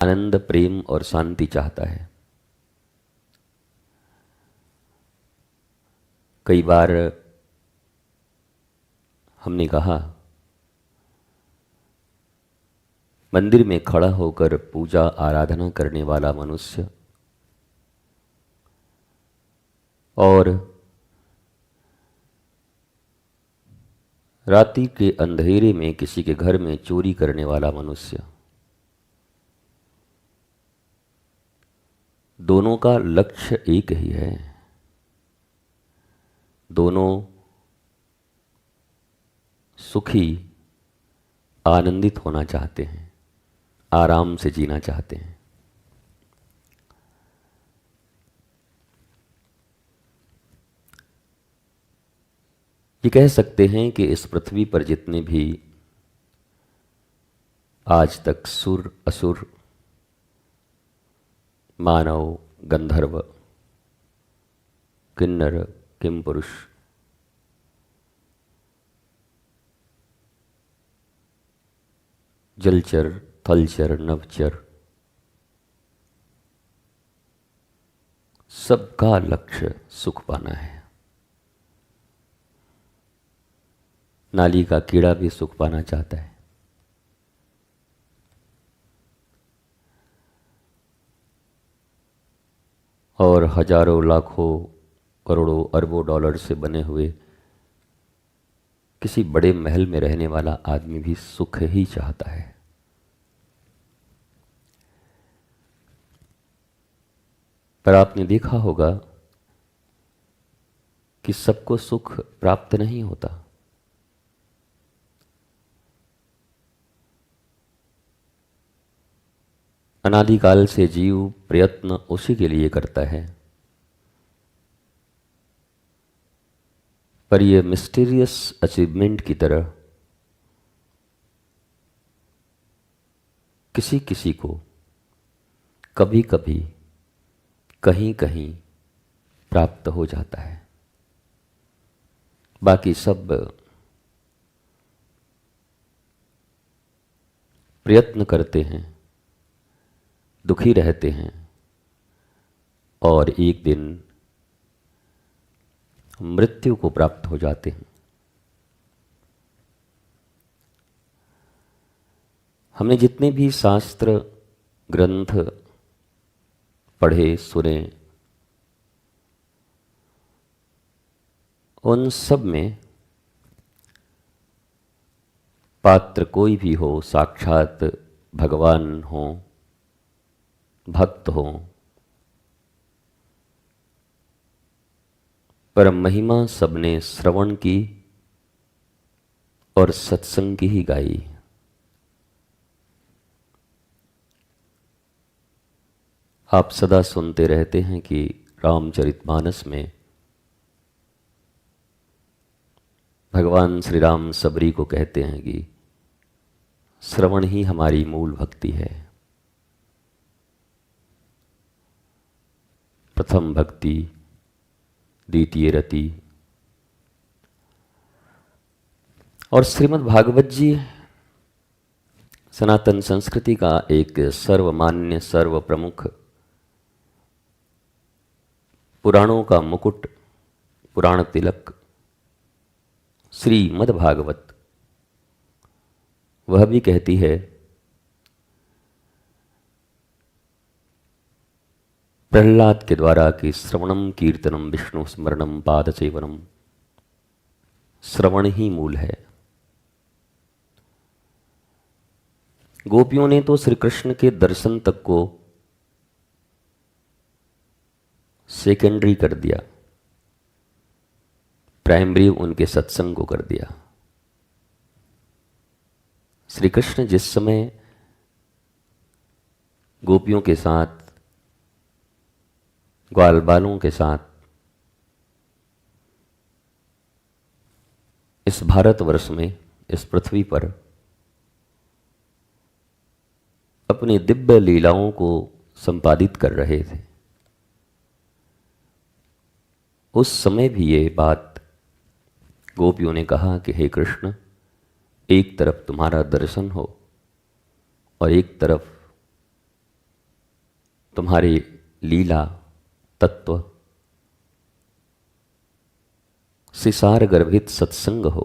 आनंद, प्रेम और शांति चाहता है। कई बार हमने कहा, मंदिर में खड़ा होकर पूजा आराधना करने वाला मनुष्य और रात्रि के अंधेरे में किसी के घर में चोरी करने वाला मनुष्य, दोनों का लक्ष्य एक ही है। दोनों सुखी, आनंदित होना चाहते हैं, आराम से जीना चाहते हैं। ये कह सकते हैं कि इस पृथ्वी पर जितने भी आज तक सुर, असुर, मानव, गंधर्व, किन्नर, किमपुरुष, जलचर, थलचर, नभचर, सबका लक्ष्य सुख पाना है। नाली का कीड़ा भी सुख पाना चाहता है। और हजारों, लाखों, करोड़ों, अरबों डॉलर से बने हुए किसी बड़े महल में रहने वाला आदमी भी सुख ही चाहता है। पर आपने देखा होगा कि सबको सुख प्राप्त नहीं होता। अनादिकाल से जीव प्रयत्न उसी के लिए करता है, पर यह मिस्टीरियस अचीवमेंट की तरह किसी किसी को कभी कभी कहीं कहीं प्राप्त हो जाता है। बाकी सब प्रयत्न करते हैं, दुखी रहते हैं और एक दिन मृत्यु को प्राप्त हो जाते हैं। हमने जितने भी शास्त्र ग्रंथ पढ़े, सुने, उन सब में पात्र कोई भी हो, साक्षात भगवान हो, भक्त हो, पर महिमा सबने श्रवण की और सत्संग की ही गाई। आप सदा सुनते रहते हैं कि रामचरितमानस में भगवान श्री राम सबरी को कहते हैं कि श्रवण ही हमारी मूल भक्ति है। प्रथम भक्ति, द्वितीय रति। और श्रीमद् भागवत जी सनातन संस्कृति का एक सर्वमान्य, सर्व प्रमुख, पुराणों का मुकुट, पुराण तिलक श्रीमद् भागवत, वह भी कहती है, प्रहलाद के द्वारा कि श्रवणम कीर्तनम विष्णु स्मरणम पाद सेवनम, श्रवण ही मूल है। गोपियों ने तो श्री कृष्ण के दर्शन तक को सेकेंडरी कर दिया, प्राइमरी उनके सत्संग को कर दिया। श्री कृष्ण जिस समय गोपियों के साथ, ग्वाल बालों के साथ इस भारतवर्ष में, इस पृथ्वी पर अपनी दिव्य लीलाओं को संपादित कर रहे थे, उस समय भी ये बात गोपियों ने कहा कि हे कृष्ण, एक तरफ तुम्हारा दर्शन हो और एक तरफ तुम्हारे लीला तत्व से सार गर्भित सत्संग हो,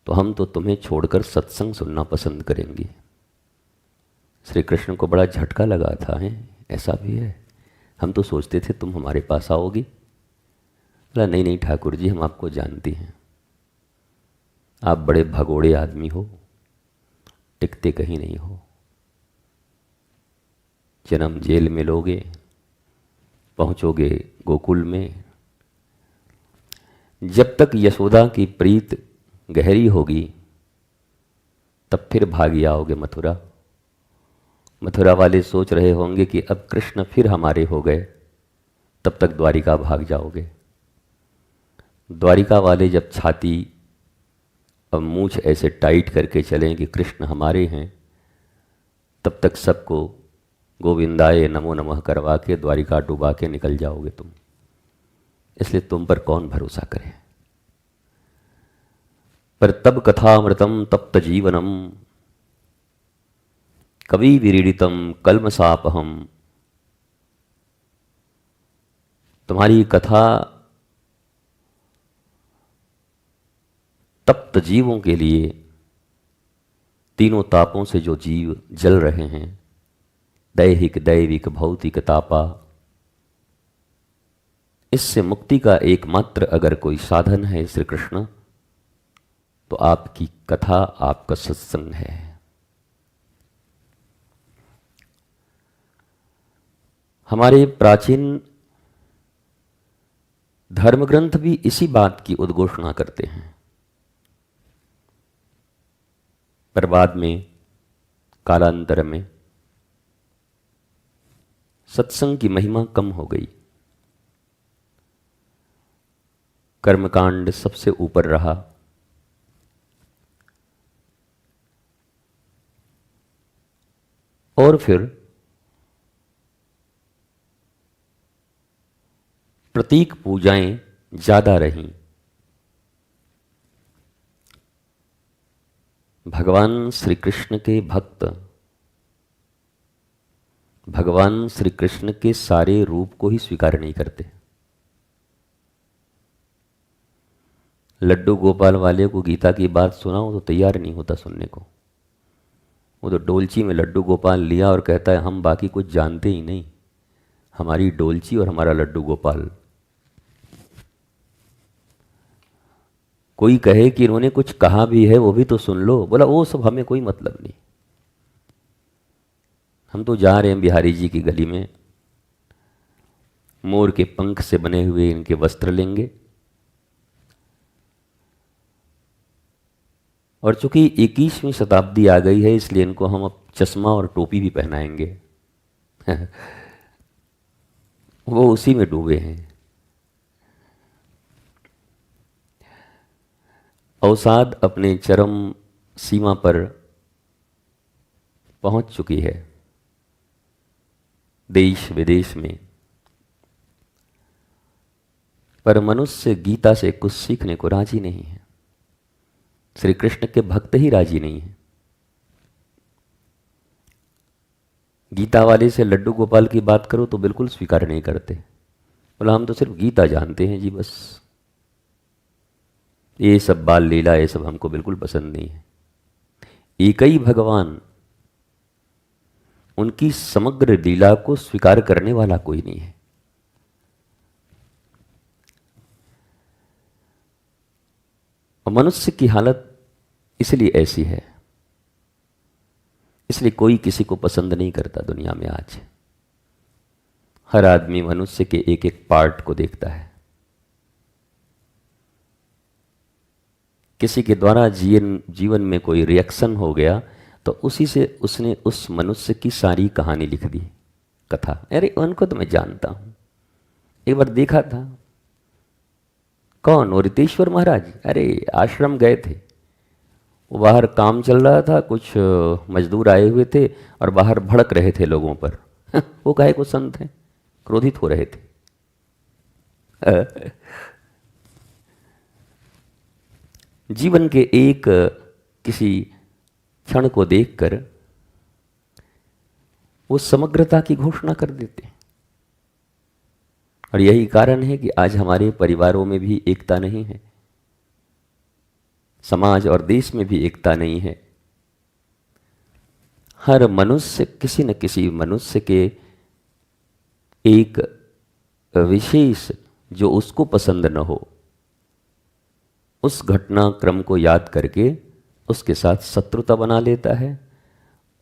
तो हम तो तुम्हें छोड़कर सत्संग सुनना पसंद करेंगे। श्री कृष्ण को बड़ा झटका लगा था, है ऐसा भी है, हम तो सोचते थे तुम हमारे पास आओगी। बोला नहीं नहीं ठाकुर जी, हम आपको जानते हैं, आप बड़े भगोड़े आदमी हो, टिकते कहीं नहीं हो, जन्म जेल में लोगे, पहुंचोगे गोकुल में, जब तक यशोदा की प्रीत गहरी होगी तब फिर भागी आओगे मथुरा। मथुरा वाले सोच रहे होंगे कि अब कृष्ण फिर हमारे हो गए, तब तक द्वारिका भाग जाओगे। द्वारिका वाले जब छाती अब मूंछ ऐसे टाइट करके चलें कि कृष्ण हमारे हैं, तब तक सबको गोविंदाय नमो नमः करवा के द्वारिका डुबा के निकल जाओगे तुम। इसलिए तुम पर कौन भरोसा करे। पर तब कथामृतम तप्त जीवनम कवि विरीडितम कल्मसापहम, तुम्हारी कथा तप्त जीवों के लिए, तीनों तापों से जो जीव जल रहे हैं, दैहिक दैविक भौतिक तापा, इससे मुक्ति का एकमात्र अगर कोई साधन है श्री कृष्ण, तो आपकी कथा आपका सत्संग है। हमारे प्राचीन धर्मग्रंथ भी इसी बात की उद्घोषणा करते हैं, पर बाद में कालांतर में सत्संग की महिमा कम हो गई, कर्मकांड सबसे ऊपर रहा, और फिर प्रतीक पूजाएं ज्यादा रहीं। भगवान श्री कृष्ण के भक्त भगवान श्री कृष्ण के सारे रूप को ही स्वीकार नहीं करते। लड्डू गोपाल वाले को गीता की बात सुनाओ तो तैयार नहीं होता सुनने को। वो तो डोलची में लड्डू गोपाल लिया और कहता है हम बाकी कुछ जानते ही नहीं, हमारी डोलची और हमारा लड्डू गोपाल। कोई कहे कि इन्होंने कुछ कहा भी है वो भी तो सुन लो, बोला वो सब हमें कोई मतलब नहीं, हम तो जा रहे हैं बिहारी जी की गली में, मोर के पंख से बने हुए इनके वस्त्र लेंगे, और चूंकि 21वीं शताब्दी आ गई है इसलिए इनको हम अब चश्मा और टोपी भी पहनाएंगे। वो उसी में डूबे हैं। अवसाद अपने चरम सीमा पर पहुंच चुकी है देश विदेश में, पर मनुष्य गीता से कुछ सीखने को राजी नहीं है। श्री कृष्ण के भक्त ही राजी नहीं है। गीता वाले से लड्डू गोपाल की बात करो तो बिल्कुल स्वीकार नहीं करते, बोला हम तो सिर्फ गीता जानते हैं जी बस, ये सब बाल लीला ये सब हमको बिल्कुल पसंद नहीं है। एक ही भगवान, उनकी समग्र लीला को स्वीकार करने वाला कोई नहीं है। और मनुष्य की हालत इसलिए ऐसी है, इसलिए कोई किसी को पसंद नहीं करता दुनिया में आज। हर आदमी मनुष्य के एक एक पार्ट को देखता है। किसी के द्वारा जीवन में कोई रिएक्शन हो गया तो उसी से उसने उस मनुष्य की सारी कहानी लिख दी, कथा। अरे उनको तो मैं जानता हूं, एक बार देखा था। कौन? वो रितेश्वर महाराज। अरे आश्रम गए थे, वो बाहर काम चल रहा था, कुछ मजदूर आए हुए थे और बाहर भड़क रहे थे लोगों पर। वो काहे को संत हैं, क्रोधित हो रहे थे। जीवन के एक किसी क्षण को देखकर वो समग्रता की घोषणा कर देते हैं। और यही कारण है कि आज हमारे परिवारों में भी एकता नहीं है, समाज और देश में भी एकता नहीं है। हर मनुष्य किसी न किसी मनुष्य के एक विशेष जो उसको पसंद न हो उस घटनाक्रम को याद करके उसके साथ शत्रुता बना लेता है,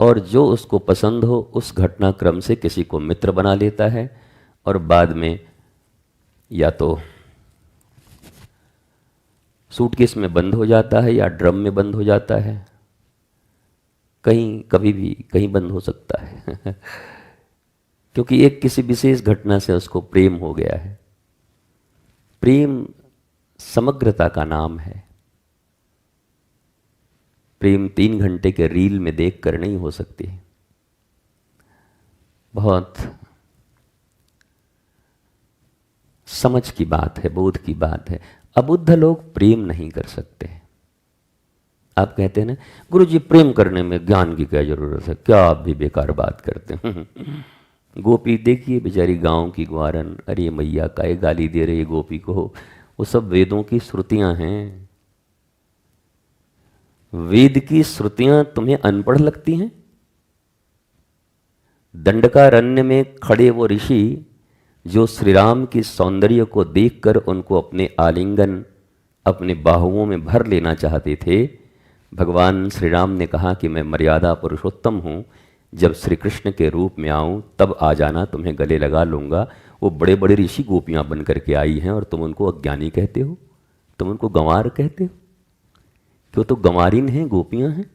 और जो उसको पसंद हो उस घटनाक्रम से किसी को मित्र बना लेता है, और बाद में या तो सूटकेस में बंद हो जाता है या ड्रम में बंद हो जाता है, कहीं कभी भी कहीं बंद हो सकता है क्योंकि एक किसी विशेष घटना से उसको प्रेम हो गया है। प्रेम समग्रता का नाम है। प्रेम 3 घंटे के रील में देखकर नहीं हो सकती, बहुत समझ की बात है, बोध की बात है। अबुद्ध लोग प्रेम नहीं कर सकते। आप कहते हैं ना गुरु जी प्रेम करने में ज्ञान की क्या जरूरत है, क्या आप भी बेकार बात करते हैं गोपी देखिए बेचारी गांव की ग्वारन, अरे मैया काहे गाली दे रही है गोपी को, वो सब वेदों की श्रुतियां हैं। वेद की श्रुतियां तुम्हें अनपढ़ लगती हैं? दंडकारण्य में खड़े वो ऋषि जो श्री राम की सौंदर्य को देखकर उनको अपने आलिंगन अपने बाहुओं में भर लेना चाहते थे, भगवान श्री राम ने कहा कि मैं मर्यादा पुरुषोत्तम हूं, जब श्री कृष्ण के रूप में आऊं तब आ जाना, तुम्हें गले लगा लूंगा। वो बड़े बड़े ऋषि गोपियां बन करके आई हैं और तुम उनको अज्ञानी कहते हो, तुम उनको गंवार कहते हो, क्यों? तो गंवारिन हैं, गोपियां हैं।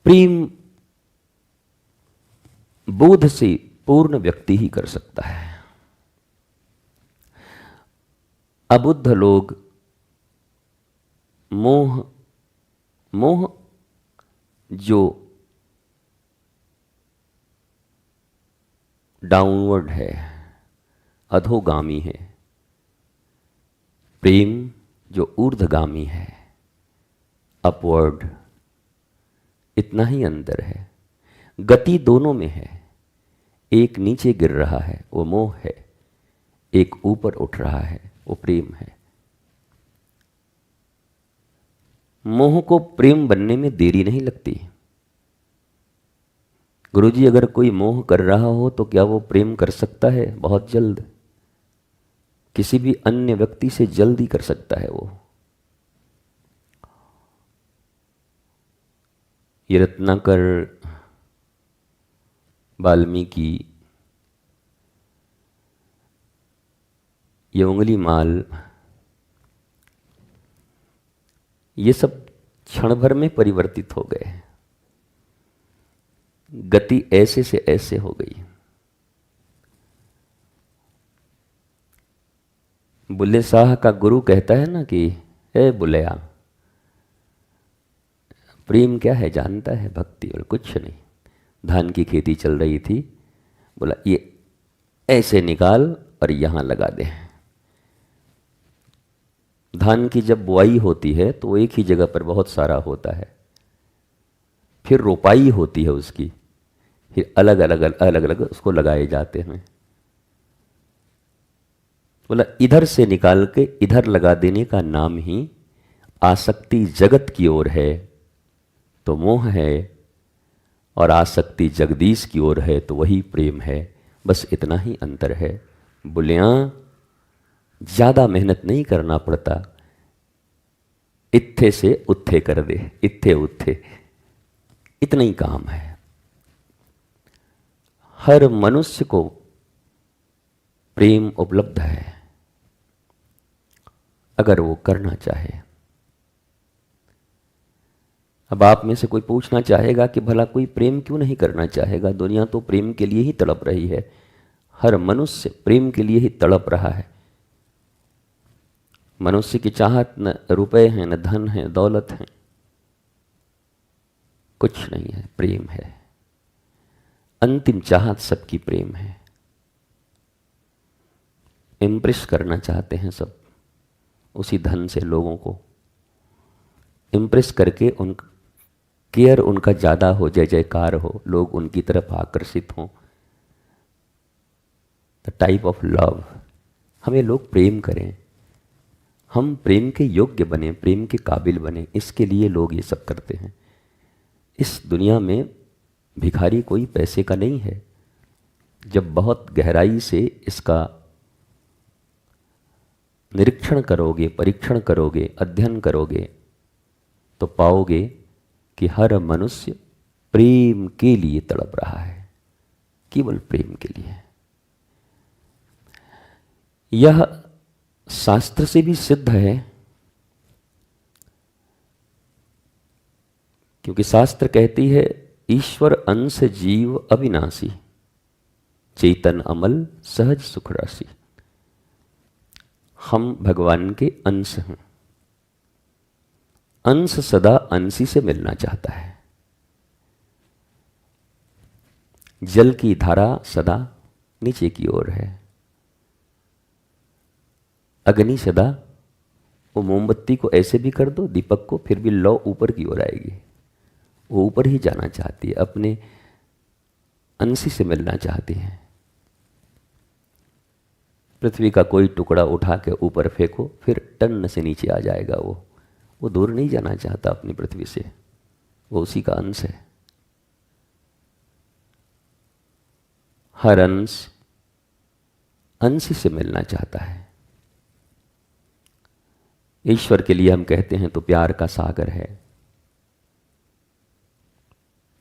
प्रेम बोध से पूर्ण व्यक्ति ही कर सकता है। अबुद्ध लोग मोह जो डाउनवर्ड है, अधोगामी है, प्रेम जो ऊर्ध्वगामी है, अपवर्ड, इतना ही अंतर है। गति दोनों में है, एक नीचे गिर रहा है वो मोह है, एक ऊपर उठ रहा है वो प्रेम है। मोह को प्रेम बनने में देरी नहीं लगती। गुरुजी अगर कोई मोह कर रहा हो तो क्या वो प्रेम कर सकता है? बहुत जल्द, किसी भी अन्य व्यक्ति से जल्दी कर सकता है वो। ये रत्नाकर, वाल्मीकि, ये उंगली माल, ये सब क्षण भर में परिवर्तित हो गए। गति ऐसे से ऐसे हो गई। बुल्ले शाह का गुरु कहता है ना कि ए बुल्लेया, प्रेम क्या है जानता है? भक्ति। और कुछ नहीं। धान की खेती चल रही थी, बोला ये ऐसे निकाल और यहां लगा दे। धान की जब बुआई होती है तो वो एक ही जगह पर बहुत सारा होता है, फिर रोपाई होती है उसकी, फिर अलग अलग उसको लगाए जाते हैं। बोला इधर से निकाल के इधर लगा देने का नाम ही आसक्ति जगत की ओर है तो मोह है, और आसक्ति जगदीश की ओर है तो वही प्रेम है। बस इतना ही अंतर है। बुलियां ज्यादा मेहनत नहीं करना पड़ता, इत्थे से उत्थे कर दे, इत्थे उत्थे, इतना ही काम है। हर मनुष्य को प्रेम उपलब्ध है अगर वो करना चाहे। अब आप में से कोई पूछना चाहेगा कि भला कोई प्रेम क्यों नहीं करना चाहेगा? दुनिया तो प्रेम के लिए ही तड़प रही है। हर मनुष्य प्रेम के लिए ही तड़प रहा है। मनुष्य की चाहत न रुपए हैं, न धन है, दौलत है, कुछ नहीं है, प्रेम है। अंतिम चाहत सबकी प्रेम है। इम्प्रेस करना चाहते हैं सब, उसी धन से लोगों को इम्प्रेस करके केयर उनका ज़्यादा हो, जय जयकार हो, लोग उनकी तरफ आकर्षित हों। द टाइप ऑफ लव, हमें लोग प्रेम करें, हम प्रेम के योग्य बने, प्रेम के काबिल बने, इसके लिए लोग ये सब करते हैं। इस दुनिया में भिखारी कोई पैसे का नहीं है। जब बहुत गहराई से इसका निरीक्षण करोगे, परीक्षण करोगे, अध्ययन करोगे, तो पाओगे कि हर मनुष्य प्रेम के लिए तड़प रहा है, केवल प्रेम के लिए। यह शास्त्र से भी सिद्ध है, क्योंकि शास्त्र कहती है ईश्वर अंश जीव अविनाशी, चेतन अमल सहज सुख राशि। हम भगवान के अंश हैं। अंश सदा अंशी से मिलना चाहता है। जल की धारा सदा नीचे की ओर है, अग्नि सदा, वो मोमबत्ती को ऐसे भी कर दो दीपक को, फिर भी लौ ऊपर की ओर आएगी। वो ऊपर ही जाना चाहती है, अपने अंशी से मिलना चाहती है। पृथ्वी का कोई टुकड़ा उठा के ऊपर फेंको, फिर टन से नीचे आ जाएगा। वो दूर नहीं जाना चाहता अपनी पृथ्वी से, वो उसी का अंश है। हर अंश अंशी से मिलना चाहता है। ईश्वर के लिए हम कहते हैं तो प्यार का सागर है,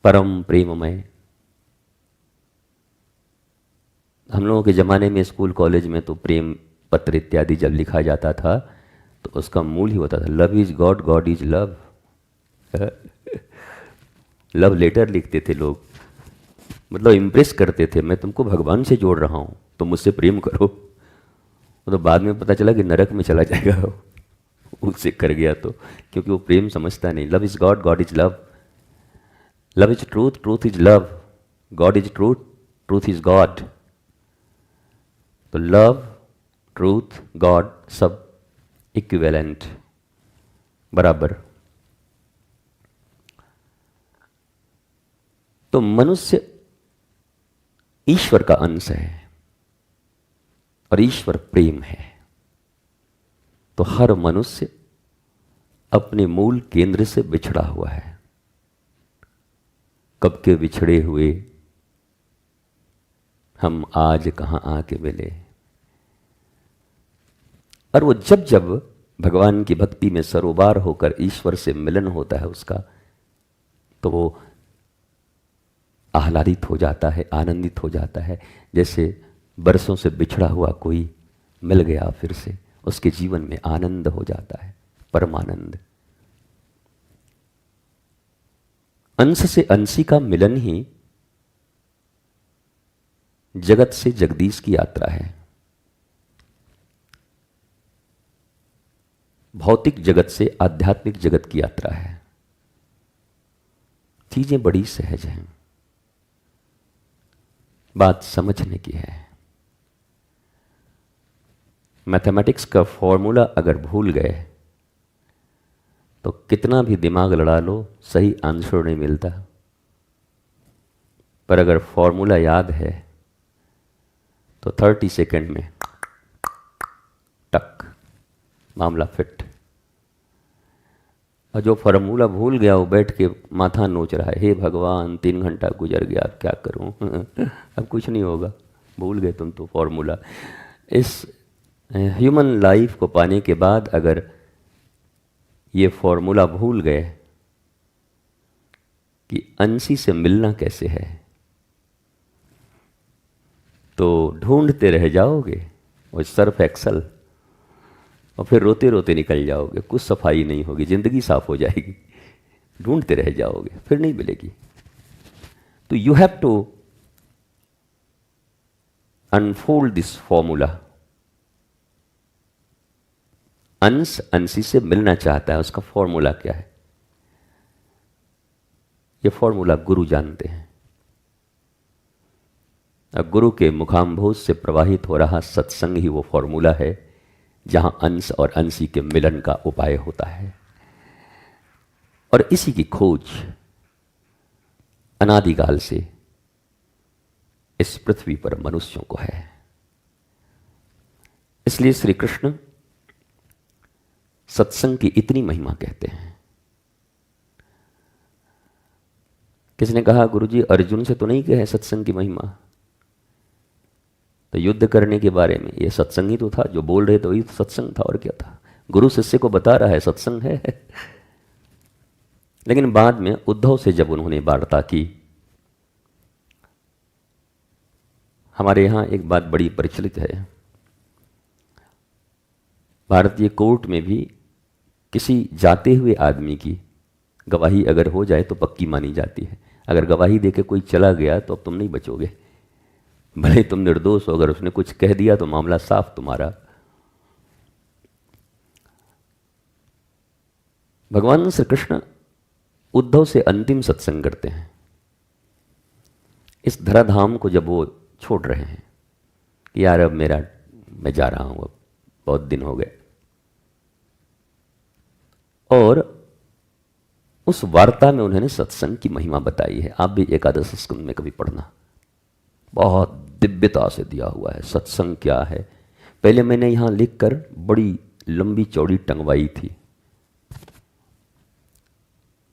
परम प्रेममय। हम लोगों के ज़माने में स्कूल कॉलेज में तो प्रेम पत्र इत्यादि जब लिखा जाता था तो उसका मूल ही होता था love is God, God is love. Love letter लिखते थे लोग, मतलब इम्प्रेस करते थे, मैं तुमको भगवान से जोड़ रहा हूँ, तो मुझसे प्रेम करो। तो बाद में पता चला कि नरक में चला जाएगा उससे कर गया तो, क्योंकि वो प्रेम समझता नहीं। Love is God, God is love, love is truth, truth is love, God is truth, truth is God. तो लव, ट्रूथ, गॉड सब इक्विवेलेंट, बराबर। तो मनुष्य ईश्वर का अंश है और ईश्वर प्रेम है। तो हर मनुष्य अपने मूल केंद्र से बिछड़ा हुआ है। कब के बिछड़े हुए हम आज कहां आके मिले। और वो जब जब भगवान की भक्ति में सरोबार होकर ईश्वर से मिलन होता है उसका, तो वो आह्लादित हो जाता है, आनंदित हो जाता है। जैसे बरसों से बिछड़ा हुआ कोई मिल गया फिर से, उसके जीवन में आनंद हो जाता है, परमानंद। अंश से अंशी का मिलन ही जगत से जगदीश की यात्रा है। भौतिक जगत से आध्यात्मिक जगत की यात्रा है। चीजें बड़ी सहज हैं, बात समझने की है। मैथमेटिक्स का फॉर्मूला अगर भूल गए तो कितना भी दिमाग लड़ा लो, सही आंसर नहीं मिलता। पर अगर फॉर्मूला याद है तो 30 सेकंड में टक, मामला फिट। और जो फॉर्मूला भूल गया वो बैठ के माथा नोच रहा है, हे भगवान 3 घंटा गुजर गया, अब क्या करूं। अब कुछ नहीं होगा, भूल गए तुम तो फॉर्मूला। इस ह्यूमन लाइफ को पाने के बाद अगर ये फॉर्मूला भूल गए कि अंशी से मिलना कैसे है, तो ढूंढते रह जाओगे वो सर्फ एक्सल, और फिर रोते रोते निकल जाओगे। कुछ सफाई नहीं होगी, जिंदगी साफ हो जाएगी, ढूंढते रह जाओगे, फिर नहीं मिलेगी। तो you have to unfold this formula. अंश अंशी से मिलना चाहता है, उसका फॉर्मूला क्या है? ये फॉर्मूला गुरु जानते हैं। अब गुरु के मुखाम्भोज से प्रवाहित हो रहा सत्संग ही वो फॉर्मूला है जहां अंश और अंशी के मिलन का उपाय होता है। और इसी की खोज अनादिकाल से इस पृथ्वी पर मनुष्यों को है। इसलिए श्री कृष्ण सत्संग की इतनी महिमा कहते हैं। किसने कहा गुरुजी अर्जुन से तो नहीं कहे सत्संग की महिमा, तो युद्ध करने के बारे में ये सत्संग ही तो था, जो बोल रहे थे वही तो सत्संग था, और क्या था। गुरु शिष्य को बता रहा है सत्संग है। लेकिन बाद में उद्धव से जब उन्होंने वार्ता की, हमारे यहां एक बात बड़ी प्रचलित है, भारतीय कोर्ट में भी किसी जाते हुए आदमी की गवाही अगर हो जाए तो पक्की मानी जाती है। अगर गवाही देके कोई चला गया तो अब तुम नहीं बचोगे, भले तुम निर्दोष हो, अगर उसने कुछ कह दिया तो मामला साफ तुम्हारा। भगवान श्री कृष्ण उद्धव से अंतिम सत्संग करते हैं। इस धराधाम को जब वो छोड़ रहे हैं कि यार अब मैं जा रहा हूं, अब बहुत दिन हो गए, और उस वार्ता में उन्होंने सत्संग की महिमा बताई है। आप भी एकादश स्कंद में कभी पढ़ना, बहुत दिव्यता से दिया हुआ है सत्संग क्या है। पहले मैंने यहां लिखकर बड़ी लंबी चौड़ी टंगवाई थी,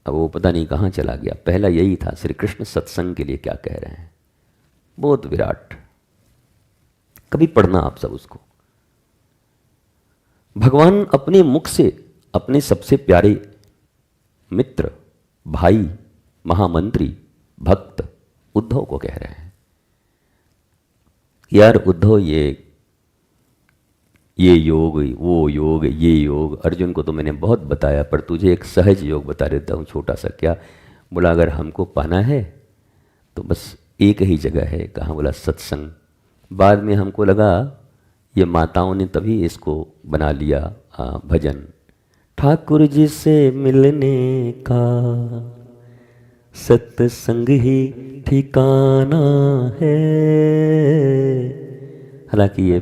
अब वो पता नहीं कहां चला गया। पहला यही था, श्री कृष्ण सत्संग के लिए क्या कह रहे हैं, बहुत विराट। कभी पढ़ना आप सब उसको। भगवान अपने मुख से अपने सबसे प्यारे मित्र, भाई, महामंत्री, भक्त उद्धव को कह रहे हैं, यार उद्धव ये योग, वो योग, ये योग, अर्जुन को तो मैंने बहुत बताया, पर तुझे एक सहज योग बता देता हूँ, छोटा सा। क्या? बोला अगर हमको पाना है तो बस एक ही जगह है। कहाँ? बोला सत्संग। बाद में हमको लगा ये माताओं ने तभी इसको बना लिया भजन, ठाकुर जी से मिलने का सत्संग ही ठिकाना है। हालांकि ये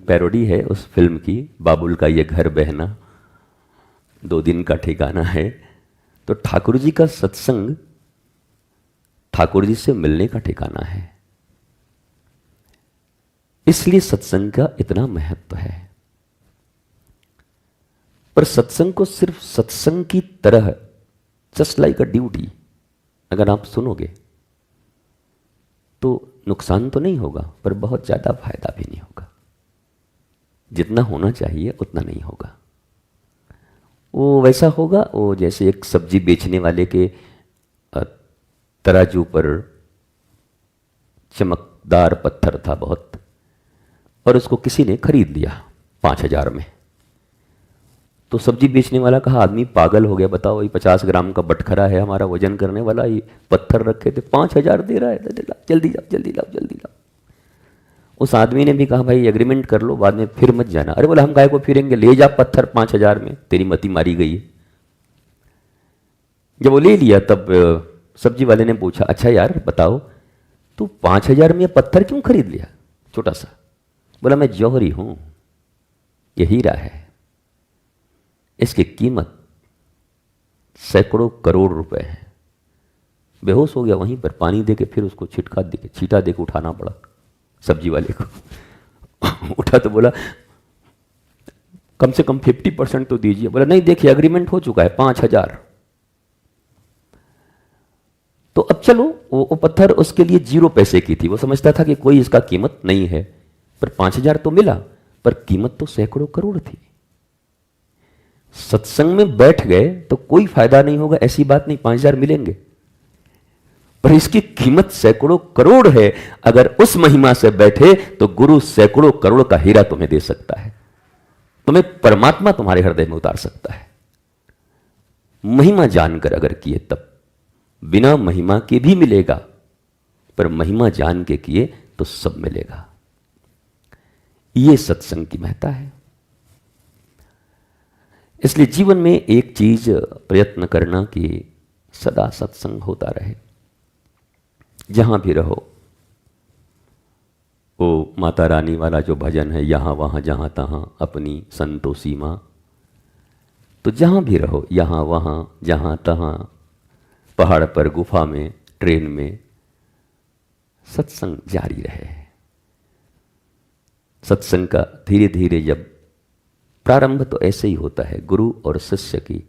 पैरोडी है उस फिल्म की, बाबुल का ये घर बहना 2 दिन का ठिकाना है। तो ठाकुर जी का सत्संग ठाकुर जी से मिलने का ठिकाना है, इसलिए सत्संग का इतना महत्व है। पर सत्संग को सिर्फ सत्संग की तरह, जस्ट लाइक अ ड्यूटी, अगर आप सुनोगे तो नुकसान तो नहीं होगा, पर बहुत ज्यादा फायदा भी नहीं होगा। जितना होना चाहिए उतना नहीं होगा। वो वैसा होगा, वो जैसे एक सब्जी बेचने वाले के तराजू पर चमकदार पत्थर था बहुत, और उसको किसी ने खरीद लिया 5,000 में। तो सब्जी बेचने वाला कहा आदमी पागल हो गया, बताओ ये 50 ग्राम का बटखरा है हमारा वजन करने वाला, ये पत्थर रखे थे 5,000 दे रहा है, जल्दी लाओ जल्दी लाओ जल्दी लाओ। उस आदमी ने भी कहा भाई एग्रीमेंट कर लो, बाद में फिर मत जाना। अरे बोला हम काय को फिरेंगे, ले जा पत्थर 5,000 में, तेरी मती मारी गई है। जब वो ले लिया तब सब्जी वाले ने पूछा अच्छा यार बताओ तू 5,000 में पत्थर क्यों खरीद लिया छोटा सा? बोला मैं जौहरी हूं, ये हीरा है, इसकी कीमत सैकड़ों करोड़ रुपए है। बेहोश हो गया वहीं पर, पानी देके फिर उसको छीटा देके उठाना पड़ा सब्जी वाले को। उठा तो बोला कम से कम 50% तो दीजिए। बोला नहीं देखिए एग्रीमेंट हो चुका है 5,000। तो अब चलो वो पत्थर उसके लिए 0 पैसे की थी, वो समझता था कि कोई इसका कीमत नहीं है, पर 5,000 तो मिला, पर कीमत तो सैकड़ों करोड़ थी। सत्संग में बैठ गए तो कोई फायदा नहीं होगा ऐसी बात नहीं, 5,000 मिलेंगे, पर इसकी कीमत सैकड़ों करोड़ है। अगर उस महिमा से बैठे तो गुरु सैकड़ों करोड़ का हीरा तुम्हें दे सकता है, तुम्हें परमात्मा तुम्हारे हृदय में उतार सकता है। महिमा जानकर अगर किए तब, बिना महिमा के भी मिलेगा, पर महिमा जान के किए तो सब मिलेगा। ये सत्संग की महत्ता है। इसलिए जीवन में एक चीज प्रयत्न करना कि सदा सत्संग होता रहे, जहां भी रहो। वो माता रानी वाला जो भजन है, यहां वहां जहां तहां अपनी संतोषी मां, तो जहां भी रहो, यहां वहां जहां तहां, पहाड़ पर गुफा में ट्रेन में सत्संग जारी रहे। सत्संग का धीरे धीरे जब प्रारंभ तो ऐसे ही होता है, गुरु और शिष्य की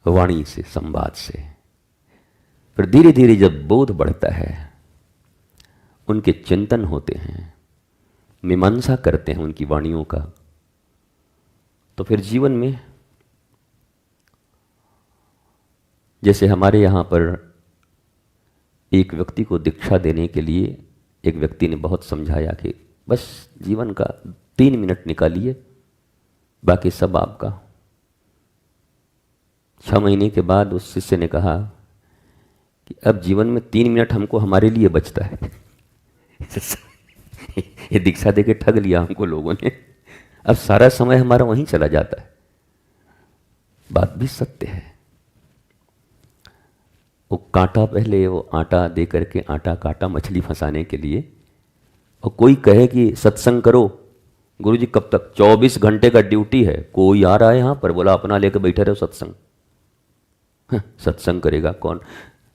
वाणी से, संवाद से। फिर धीरे धीरे जब बोध बढ़ता है, उनके चिंतन होते हैं, मीमांसा करते हैं उनकी वाणियों का, तो फिर जीवन में जैसे हमारे यहाँ पर एक व्यक्ति को दीक्षा देने के लिए एक व्यक्ति ने बहुत समझाया कि बस जीवन का 3 मिनट निकालिए, बाकी सब आपका। 6 महीने के बाद उस शिष्य ने कहा कि अब जीवन में 3 मिनट हमको हमारे लिए बचता है। ये दीक्षा देके ठग लिया हमको लोगों ने, अब सारा समय हमारा वहीं चला जाता है। बात भी सत्य है। वो कांटा, पहले वो आटा दे करके आटा काटा मछली फंसाने के लिए, और कोई कहे कि सत्संग करो, गुरुजी कब तक, 24 घंटे का ड्यूटी है, कोई आ रहा है यहाँ पर, बोला अपना लेकर बैठे रहो सत्संग। सत्संग करेगा कौन?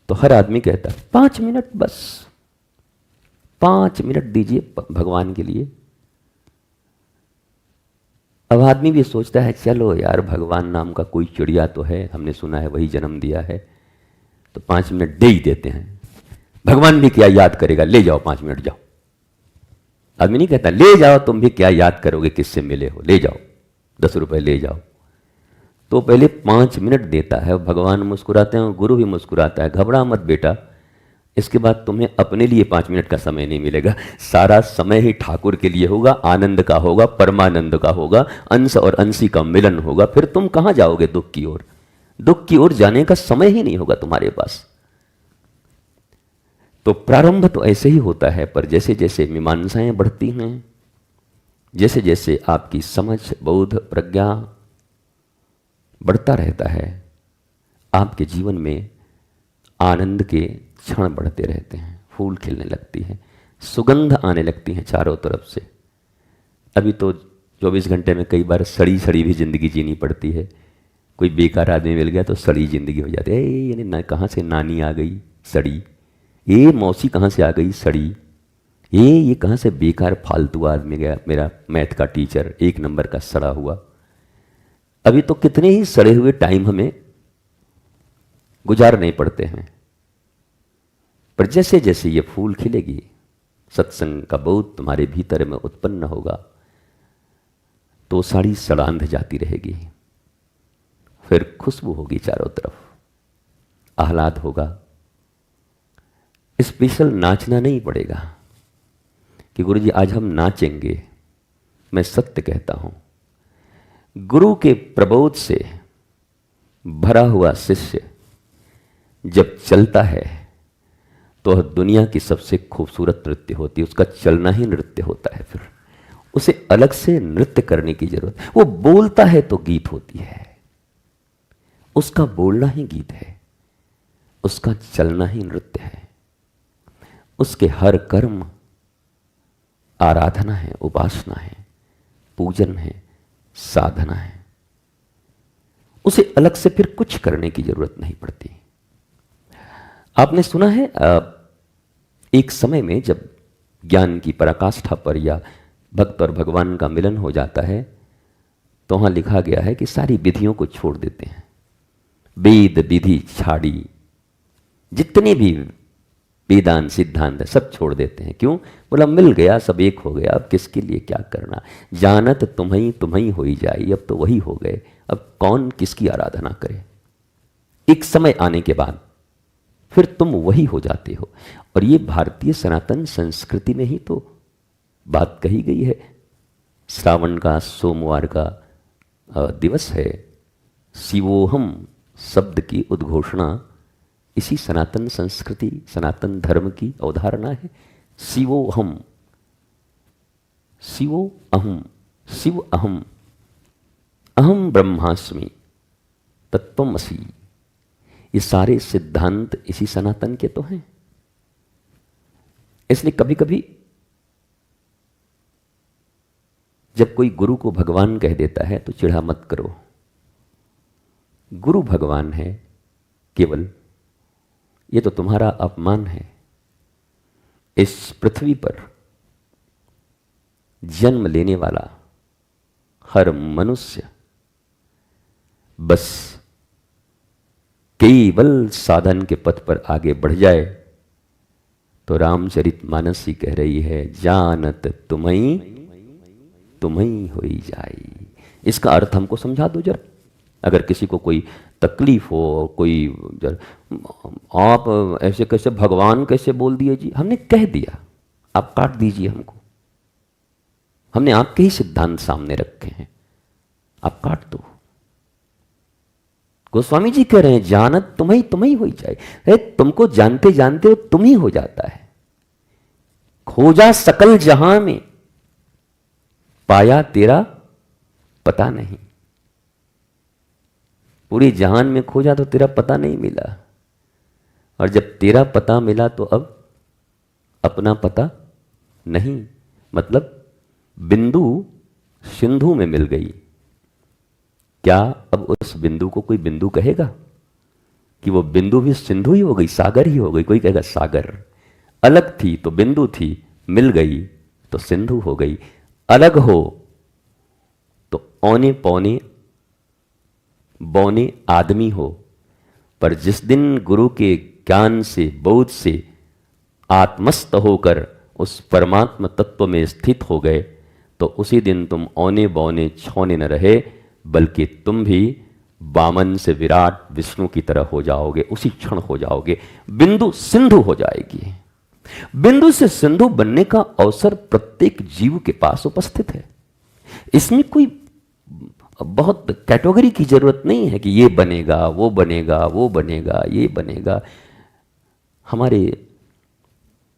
तो हर आदमी कहता है 5 मिनट, बस 5 मिनट दीजिए भगवान के लिए। अब आदमी भी सोचता है चलो यार, भगवान नाम का कोई चिड़िया तो है, हमने सुना है वही जन्म दिया है, तो 5 मिनट दे ही देते हैं। भगवान भी क्या याद करेगा, ले जाओ 5 मिनट जाओ। आदमी नहीं कहता ले जाओ, तुम भी क्या याद करोगे, किससे मिले हो, ले जाओ 10 रुपए ले जाओ। तो पहले 5 मिनट देता है, भगवान मुस्कुराते हैं, गुरु भी मुस्कुराता है, घबरा मत बेटा, इसके बाद तुम्हें अपने लिए 5 मिनट का समय नहीं मिलेगा, सारा समय ही ठाकुर के लिए होगा, आनंद का होगा, परमानंद का होगा, अंश और अंशी का मिलन होगा। फिर तुम कहां जाओगे दुख की ओर? दुख की ओर जाने का समय ही नहीं होगा तुम्हारे पास। तो प्रारंभ तो ऐसे ही होता है, पर जैसे जैसे मीमांसाएं बढ़ती हैं, जैसे जैसे आपकी समझ, बोध, प्रज्ञा बढ़ता रहता है, आपके जीवन में आनंद के क्षण बढ़ते रहते हैं, फूल खिलने लगती है, सुगंध आने लगती है चारों तरफ से। अभी तो 24 घंटे में कई बार सड़ी सड़ी भी जिंदगी जीनी पड़ती है। कोई बेकार आदमी मिल गया तो सड़ी जिंदगी हो जाती है। यानी ना कहाँ से नानी आ गई सड़ी, ये मौसी कहाँ से आ गई सड़ी, ये कहाँ से बेकार फालतू आदमी गया, मेरा मैथ का टीचर 1 नंबर का सड़ा हुआ। अभी तो कितने ही सड़े हुए टाइम हमें गुजारने पड़ते हैं। पर जैसे जैसे ये फूल खिलेगी, सत्संग का बोध तुम्हारे भीतर में उत्पन्न होगा, तो साड़ी सड़ांध जाती रहेगी, फिर खुशबू होगी चारों तरफ, आह्लाद होगा। स्पेशल नाचना नहीं पड़ेगा कि गुरुजी आज हम नाचेंगे। मैं सत्य कहता हूं, गुरु के प्रबोध से भरा हुआ शिष्य जब चलता है तो दुनिया की सबसे खूबसूरत नृत्य होती है, उसका चलना ही नृत्य होता है। फिर उसे अलग से नृत्य करने की जरूरत, वो बोलता है तो गीत होती है, उसका बोलना ही गीत है, उसका चलना ही नृत्य है, उसके हर कर्म आराधना है, उपासना है, पूजन है, साधना है। उसे अलग से फिर कुछ करने की जरूरत नहीं पड़ती। आपने सुना है एक समय में जब ज्ञान की पराकाष्ठा पर या भक्त और भगवान का मिलन हो जाता है, तो वहां लिखा गया है कि सारी विधियों को छोड़ देते हैं, वेद विधि छाड़ी, जितने भी वेदांत सिद्धांत है सब छोड़ देते हैं। क्यों? बोला मिल गया, सब एक हो गया, अब किसके लिए क्या करना, जानत तुम्हें हो ही जाए, अब तो वही हो गए, अब कौन किसकी आराधना करे। एक समय आने के बाद फिर तुम वही हो जाते हो। और ये भारतीय सनातन संस्कृति में ही तो बात कही गई है। श्रावण का सोमवार का दिवस है, शिवोहम शब्द की उद्घोषणा इसी सनातन संस्कृति, सनातन धर्म की अवधारणा है। शिवोहम, शिवो अहम, शिव अहम, अहम ब्रह्मास्मि तत्त्वमसि, ये सारे सिद्धांत इसी सनातन के तो हैं। इसलिए कभी कभी जब कोई गुरु को भगवान कह देता है तो चिढ़ा मत करो। गुरु भगवान है केवल, ये तो तुम्हारा अपमान है। इस पृथ्वी पर जन्म लेने वाला हर मनुष्य बस केवल साधन के पथ पर आगे बढ़ जाए तो रामचरितमानस ही कह रही है, जानत तुम्हीं तुम्हीं होई जाई। इसका अर्थ हमको समझा दो जरा। अगर किसी को कोई तकलीफ हो, कोई आप ऐसे कैसे भगवान कैसे बोल दिए जी, हमने कह दिया, आप काट दीजिए हमको। हमने आपके ही सिद्धांत सामने रखे हैं, आप काट दो। गोस्वामी जी कह रहे हैं जानत तुम्हीं तुम्हीं हो जाए। अरे तुमको जानते जानते हो तुम ही हो जाता है। खोजा सकल जहां में, पाया तेरा पता नहीं। पूरे जहान में खोजा तो तेरा पता नहीं मिला, और जब तेरा पता मिला तो अब अपना पता नहीं। मतलब बिंदु सिंधु में मिल गई। क्या अब उस बिंदु को कोई बिंदु कहेगा? कि वो बिंदु भी सिंधु ही हो गई, सागर ही हो गई। कोई कहेगा सागर। अलग थी तो बिंदु थी, मिल गई तो सिंधु हो गई। अलग हो तो औने पौने बौने आदमी हो, पर जिस दिन गुरु के ज्ञान से, बोध से आत्मस्थ होकर उस परमात्म तत्व में स्थित हो गए तो उसी दिन तुम औने बौने छौने न रहे, बल्कि तुम भी वामन से विराट विष्णु की तरह हो जाओगे। उसी क्षण हो जाओगे, बिंदु सिंधु हो जाएगी। बिंदु से सिंधु बनने का अवसर प्रत्येक जीव के पास उपस्थित है। इसमें कोई बहुत कैटेगरी की जरूरत नहीं है कि ये बनेगा, वो बनेगा, वो बनेगा, ये बनेगा। हमारे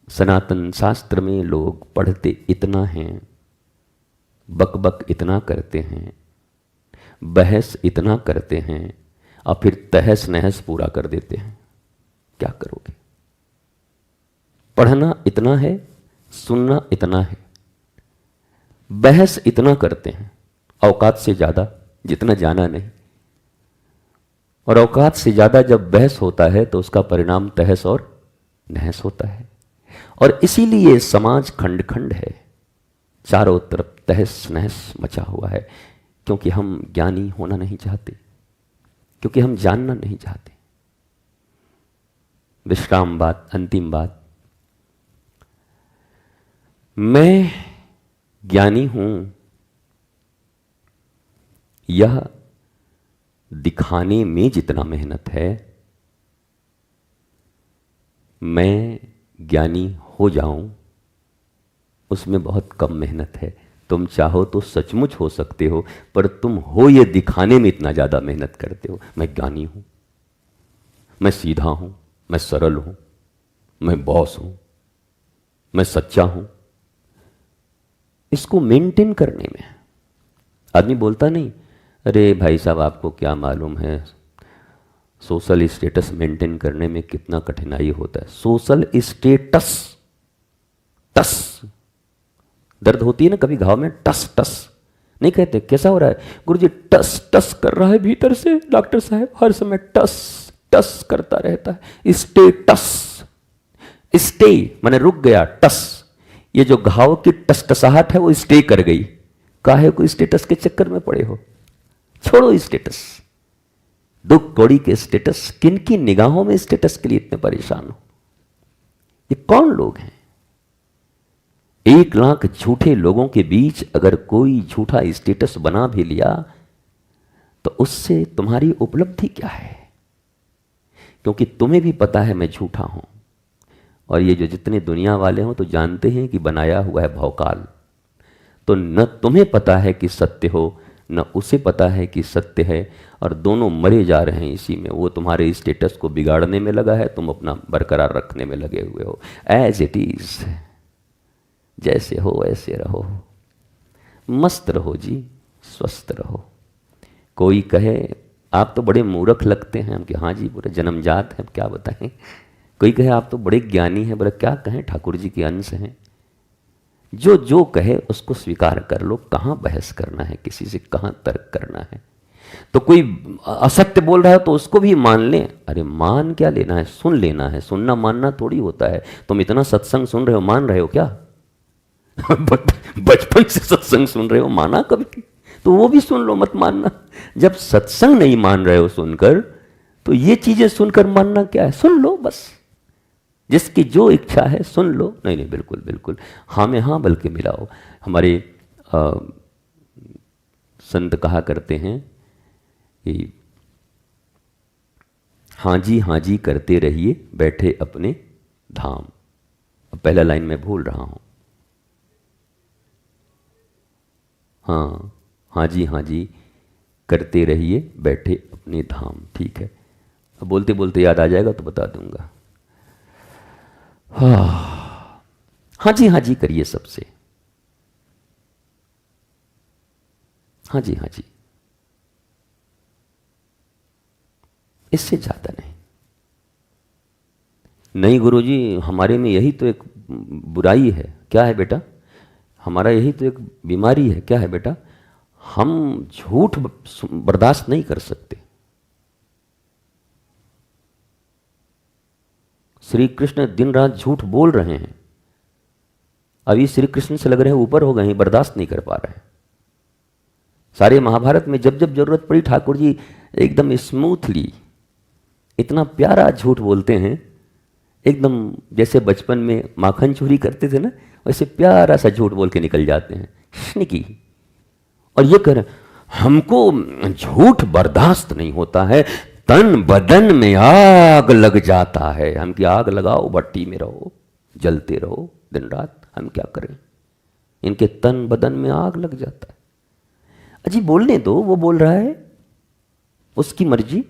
सनातन शास्त्र में लोग पढ़ते इतना हैं, बकबक इतना करते हैं, बहस इतना करते हैं, और फिर तहस नहस पूरा कर देते हैं। क्या करोगे? पढ़ना इतना है, सुनना इतना है, बहस इतना करते हैं, औकात से ज्यादा जितना जाना नहीं। और औकात से ज्यादा जब बहस होता है तो उसका परिणाम तहस और नहस होता है। और इसीलिए समाज खंड खंड है, चारों तरफ तहस नहस मचा हुआ है, क्योंकि हम ज्ञानी होना नहीं चाहते, क्योंकि हम जानना नहीं चाहते। विश्राम बात, अंतिम बात, मैं ज्ञानी हूं यह दिखाने में जितना मेहनत है, मैं ज्ञानी हो जाऊं उसमें बहुत कम मेहनत है। तुम चाहो तो सचमुच हो सकते हो, पर तुम हो ये दिखाने में इतना ज्यादा मेहनत करते हो। मैं ज्ञानी हूं, मैं सीधा हूं, मैं सरल हूं, मैं बॉस हूं, मैं सच्चा हूं। इसको मेंटेन करने में आदमी बोलता नहीं, अरे भाई साहब आपको क्या मालूम है सोशल स्टेटस मेंटेन करने में कितना कठिनाई होता है। सोशल स्टेटस, टस दर्द होती है ना कभी घाव में, टस टस नहीं कहते। कैसा हो रहा है गुरुजी? टस टस कर रहा है भीतर से डॉक्टर साहब, हर समय टस टस करता रहता है। स्टेटस, स्टे माने रुक गया, टस ये जो घाव की टसटसाहट है वो स्टे कर गई। काहे को स्टेटस के चक्कर में पड़े हो? छोड़ो स्टेटस, दुख कौड़ी के स्टेटस। किन की निगाहों में स्टेटस के लिए इतने परेशान हो? ये कौन लोग हैं? 1 लाख झूठे लोगों के बीच अगर कोई झूठा स्टेटस बना भी लिया तो उससे तुम्हारी उपलब्धि क्या है? क्योंकि तुम्हें भी पता है मैं झूठा हूं, और ये जो जितने दुनिया वाले हों तो जानते हैं कि बनाया हुआ है भौकाल। तो न तुम्हें पता है कि सत्य हो, न उसे पता है कि सत्य है, और दोनों मरे जा रहे हैं इसी में। वो तुम्हारे स्टेटस को बिगाड़ने में लगा है, तुम अपना बरकरार रखने में लगे हुए हो। एज इट इज, जैसे हो ऐसे रहो, मस्त रहो जी, स्वस्थ रहो। कोई कहे आप तो बड़े मूर्ख लगते हैं, हम कि हाँ जी पूरे जन्मजात हैं, क्या बताएं। कोई कहे आप तो बड़े ज्ञानी हैं, बोले क्या कहें ठाकुर जी के अंश हैं। जो जो कहे उसको स्वीकार कर लो। कहाँ बहस करना है किसी से, कहाँ तर्क करना है। तो कोई असत्य बोल रहा है तो उसको भी मान लें। अरे मान क्या लेना है, सुन लेना है, सुनना मानना थोड़ी होता है। तुम इतना सत्संग सुन रहे हो, मान रहे हो क्या? बचपन से सत्संग सुन रहे हो, माना कभी? तो वो भी सुन लो, मत मानना। जब सत्संग नहीं मान रहे हो सुनकर, तो ये चीजें सुनकर मानना क्या है? सुन लो बस, जिसकी जो इच्छा है सुन लो। नहीं नहीं, बिल्कुल बिल्कुल, हाँ में हाँ बल्कि मिलाओ। हमारे संत कहा करते हैं कि हाँ जी करते रहिए बैठे अपने धाम। अब पहला लाइन मैं भूल रहा हूं। हाँ जी करते रहिए बैठे अपने धाम, ठीक है। अब बोलते बोलते याद आ जाएगा तो बता दूंगा। हाँ जी करिए सबसे। हाँ जी, इससे ज्यादा नहीं। नहीं गुरुजी, हमारे में यही तो एक बुराई है। क्या है बेटा? हमारा यही तो एक बीमारी है। क्या है बेटा? हम झूठ बर्दाश्त नहीं कर सकते। श्री कृष्ण दिन रात झूठ बोल रहे हैं। अभी श्री कृष्ण से लग रहे हैं ऊपर हो गए हैं, बर्दाश्त नहीं कर पा रहे हैं। सारे महाभारत में जब जब जरूरत पड़ी ठाकुर जी एकदम स्मूथली इतना प्यारा झूठ बोलते हैं, एकदम जैसे बचपन में माखन चोरी करते थे ना, वैसे प्यारा सा झूठ बोल के निकल जाते हैं, स्निकी। और ये कह रहे हमको झूठ बर्दाश्त नहीं होता है, तन बदन में आग लग जाता है। हम की आग लगाओ, भट्टी में रहो, जलते रहो दिन रात, हम क्या करें? इनके तन बदन में आग लग जाता है। अजी बोलने दो, वो बोल रहा है, उसकी मर्जी।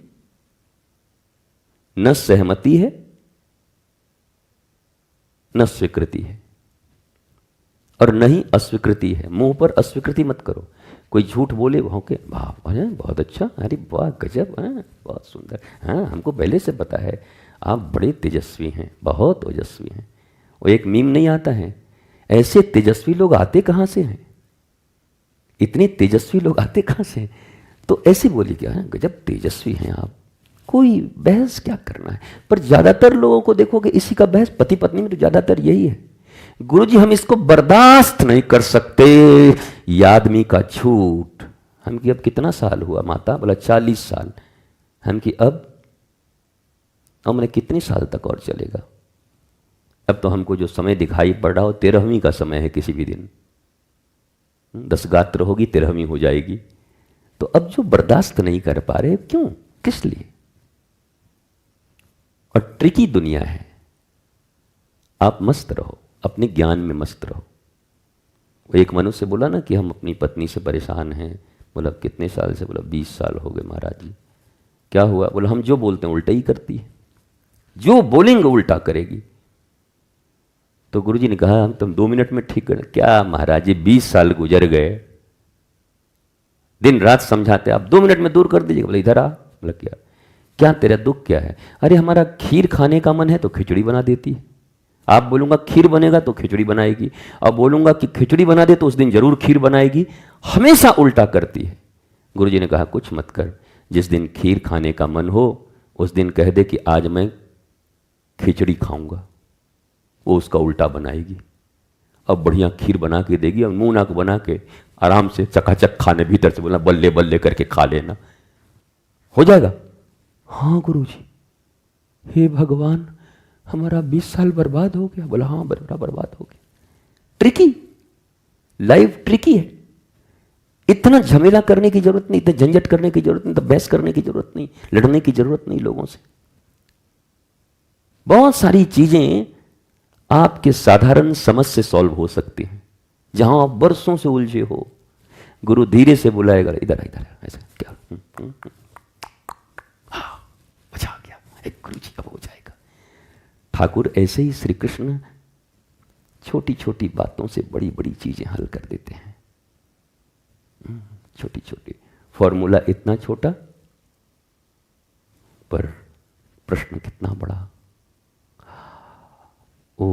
न सहमति है न स्वीकृति है, और न ही अस्वीकृति है। मुंह पर अस्वीकृति मत करो। कोई झूठ बोले वहां के वाह बहुत अच्छा, अरे वाह गजब, बहुत सुंदर, हाँ हमको पहले से पता है आप बड़े तेजस्वी हैं, बहुत ओजस्वी हैं। वो एक मीम नहीं आता है, ऐसे तेजस्वी लोग आते कहां से हैं? इतने तेजस्वी लोग आते कहां से हैं? तो ऐसे बोली क्या है, गजब तेजस्वी हैं आप, कोई बहस क्या करना है। पर ज्यादातर लोगों को देखोगे इसी का बहस पति पत्नी में तो ज्यादातर यही है। गुरुजी हम इसको बर्दाश्त नहीं कर सकते, ये आदमी का झूठ। हम की अब कितना साल हुआ माता? बोला 40 साल। हम की अब मैंने कितनी साल तक और चलेगा? अब तो हमको जो समय दिखाई पड़ रहा हो 13वीं का समय है, किसी भी दिन 10 गात्र होगी 13वीं हो जाएगी। तो अब जो बर्दाश्त नहीं कर पा रहे, क्यों, किस लिए? और ट्रिकी दुनिया है। आप मस्त रहो, अपने ज्ञान में मस्त रहो। वो एक मनुष्य बोला ना कि हम अपनी पत्नी से परेशान हैं। बोला कितने साल से? बोला 20 साल हो गए महाराज जी। क्या हुआ? बोला हम जो बोलते हैं उल्टा ही करती है, जो बोलेंगे उल्टा करेगी। तो गुरुजी ने कहा हम तुम 2 मिनट में ठीक कर। क्या महाराज जी 20 साल गुजर गए, दिन रात समझाते, आप 2 मिनट में दूर कर दीजिएगा। बोला इधर आ। बोला क्या? क्या तेरा दुख क्या है? अरे हमारा खीर खाने का मन है तो खिचड़ी बना देती है। आप बोलूंगा खीर बनेगा तो खिचड़ी बनाएगी, और बोलूंगा कि खिचड़ी बना दे तो उस दिन जरूर खीर बनाएगी। हमेशा उल्टा करती है। गुरुजी ने कहा कुछ मत कर, जिस दिन खीर खाने का मन हो उस दिन कह दे कि आज मैं खिचड़ी खाऊंगा, वो उसका उल्टा बनाएगी। अब बढ़िया खीर बना के देगी, और मुंह नाक बना के आराम से चकाचक खाने, भीतर से बोलना बल्ले बल्ले करके खा लेना, हो जाएगा। हाँ गुरुजी, हे भगवान हमारा 20 साल बर्बाद हो गया। बोला हाँ बड़ा बर्बाद हो गया। ट्रिकी लाइफ, ट्रिकी है। इतना झमेला करने की जरूरत नहीं, इतना झंझट करने की जरूरत नहीं, इतना बहस करने की जरूरत नहीं, लड़ने की जरूरत नहीं लोगों से। बहुत सारी चीजें आपके साधारण समझ से सॉल्व हो सकती हैं, जहां आप बरसों से उलझे हो। गुरु धीरे से बुलाएगा, इधर इधर, ऐसा क्या, मजा आ गया, एक गुरु जी अब हो जाएगा। ठाकुर ऐसे ही श्री कृष्ण छोटी छोटी बातों से बड़ी बड़ी चीजें हल कर देते हैं। छोटी छोटी, फॉर्मूला इतना छोटा पर प्रश्न कितना बड़ा। ओ,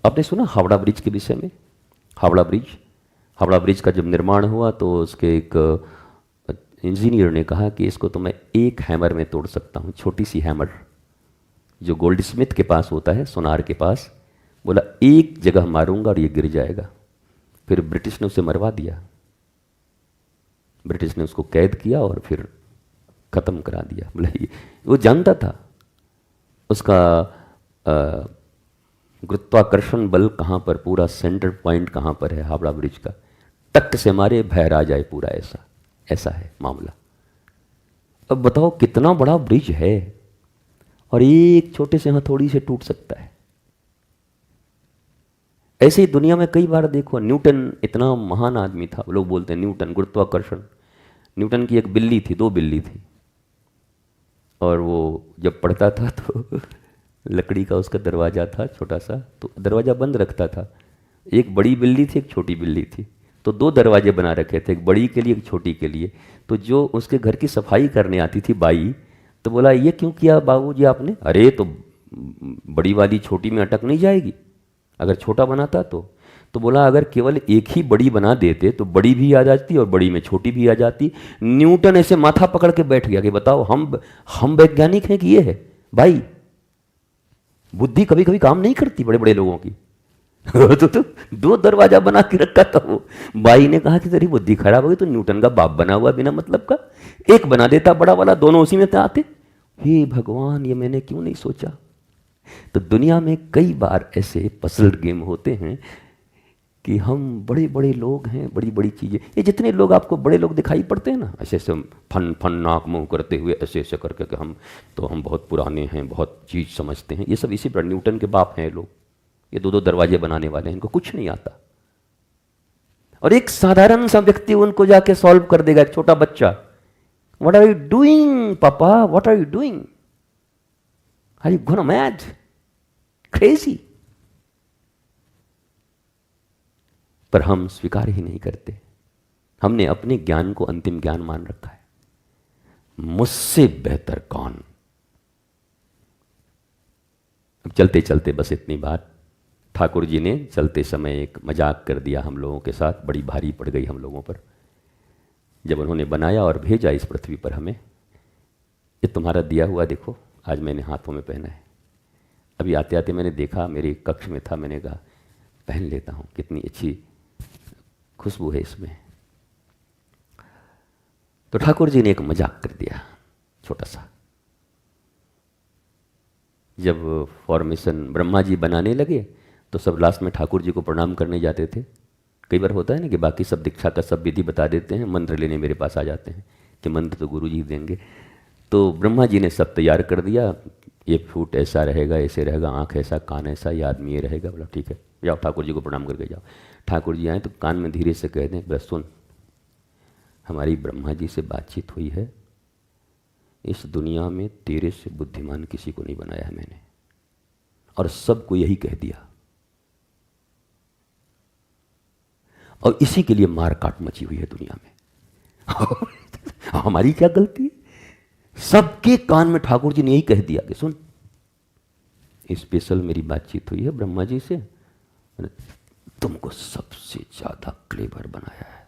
आपने सुना हावड़ा ब्रिज के विषय में? हावड़ा ब्रिज का जब निर्माण हुआ तो उसके इंजीनियर ने कहा कि इसको तो मैं एक हैमर में तोड़ सकता हूँ, छोटी सी हैमर जो गोल्ड स्मिथ के पास होता है, सुनार के पास। बोला एक जगह मारूंगा और ये गिर जाएगा। फिर ब्रिटिश ने उसे मरवा दिया, ब्रिटिश ने उसको कैद किया और फिर ख़त्म करा दिया। बोला वो जानता था उसका गुरुत्वाकर्षण बल कहाँ पर, पूरा सेंटर पॉइंट कहाँ पर है हावड़ा ब्रिज का, टक से मारे भैर आ जाए पूरा, ऐसा है मामला। अब बताओ कितना बड़ा ब्रिज है और एक छोटे से हथौड़ी से टूट सकता है। ऐसे ही दुनिया में कई बार देखो, न्यूटन इतना महान आदमी था, लोग बोलते हैं न्यूटन गुरुत्वाकर्षण। न्यूटन की एक बिल्ली थी, 2 बिल्ली थी, और वो जब पढ़ता था तो लकड़ी का उसका दरवाज़ा था छोटा सा, तो दरवाज़ा बंद रखता था। एक बड़ी बिल्ली थी, एक छोटी बिल्ली थी, तो 2 दरवाजे बना रखे थे, एक बड़ी के लिए एक छोटी के लिए। तो जो उसके घर की सफाई करने आती थी बाई, तो बोला ये क्यों किया बाबूजी आपने? अरे तो बड़ी वाली छोटी में अटक नहीं जाएगी अगर छोटा बनाता तो बोला अगर केवल एक ही बड़ी बना देते तो बड़ी भी आ जाती और बड़ी में छोटी भी आ जाती। न्यूटन ऐसे माथा पकड़ के बैठ गया कि बताओ हम वैज्ञानिक हैं कि ये है भाई? बुद्धि कभी कभी काम नहीं करती बड़े बड़े लोगों की। तो 2 दरवाजा बना के रखा था वो। बाई ने कहा कि तेरी बुद्धि खराब हो गई, तो न्यूटन का बाप बना हुआ बिना मतलब का, एक बना देता बड़ा वाला, दोनों उसी में आते। हे भगवान, ये मैंने क्यों नहीं सोचा। तो दुनिया में कई बार ऐसे पजल गेम होते हैं कि हम बड़े बड़े लोग हैं, बड़ी बड़ी चीज़ें। ये जितने लोग आपको बड़े लोग दिखाई पड़ते हैं ना, ऐसे ऐसे फन फन नाक मुंह करते हुए ऐसे ऐसे करके कि हम बहुत पुराने हैं, बहुत चीज़ समझते हैं, ये सब इसी पर न्यूटन के बाप हैं लोग। ये 2 दरवाजे बनाने वाले हैं, इनको कुछ नहीं आता। और एक साधारण सा व्यक्ति उनको जाके सॉल्व कर देगा, एक छोटा बच्चा। What are you doing papa, what are you doing, are you gonna mad, crazy. पर हम स्वीकार ही नहीं करते। हमने अपने ज्ञान को अंतिम ज्ञान मान रखा है। मुझसे बेहतर कौन। अब चलते चलते बस इतनी बात, ठाकुर जी ने चलते समय एक मजाक कर दिया हम लोगों के साथ, बड़ी भारी पड़ गई हम लोगों पर। जब उन्होंने बनाया और भेजा इस पृथ्वी पर हमें, ये तुम्हारा दिया हुआ देखो, आज मैंने हाथों में पहना है। अभी आते आते मैंने देखा, मेरे कक्ष में था, मैंने कहा पहन लेता हूँ, कितनी अच्छी खुशबू है इसमें। तो ठाकुर जी ने एक मजाक कर दिया छोटा सा। जब फॉर्मेशन ब्रह्मा जी बनाने लगे तो सब लास्ट में ठाकुर जी को प्रणाम करने जाते थे। कई बार होता है ना कि बाकी सब दीक्षा का सब विधि बता देते हैं, मंत्र लेने मेरे पास आ जाते हैं कि मंत्र तो गुरु जी देंगे। तो ब्रह्मा जी ने सब तैयार कर दिया, ये फूट ऐसा रहेगा, ऐसे रहेगा, आँख ऐसा, कान ऐसा, ये आदमी ये रहेगा। बोला ठीक है, जाओ ठाकुर जी को प्रणाम करके जाओ। ठाकुर जी आए तो कान में धीरे से कह दें, बस सुन, हमारी ब्रह्मा जी से बातचीत हुई है, इस दुनिया में तेरे से बुद्धिमान किसी को नहीं बनाया है मैंने, और सबको यही कह दिया, और इसी के लिए मार काट मची हुई है दुनिया में। हमारी क्या गलती है? सबके कान में ठाकुर जी ने यही कह दिया कि सुन, स्पेशल मेरी बातचीत हुई है ब्रह्मा जी से, तुमको सबसे ज्यादा क्लेवर बनाया है,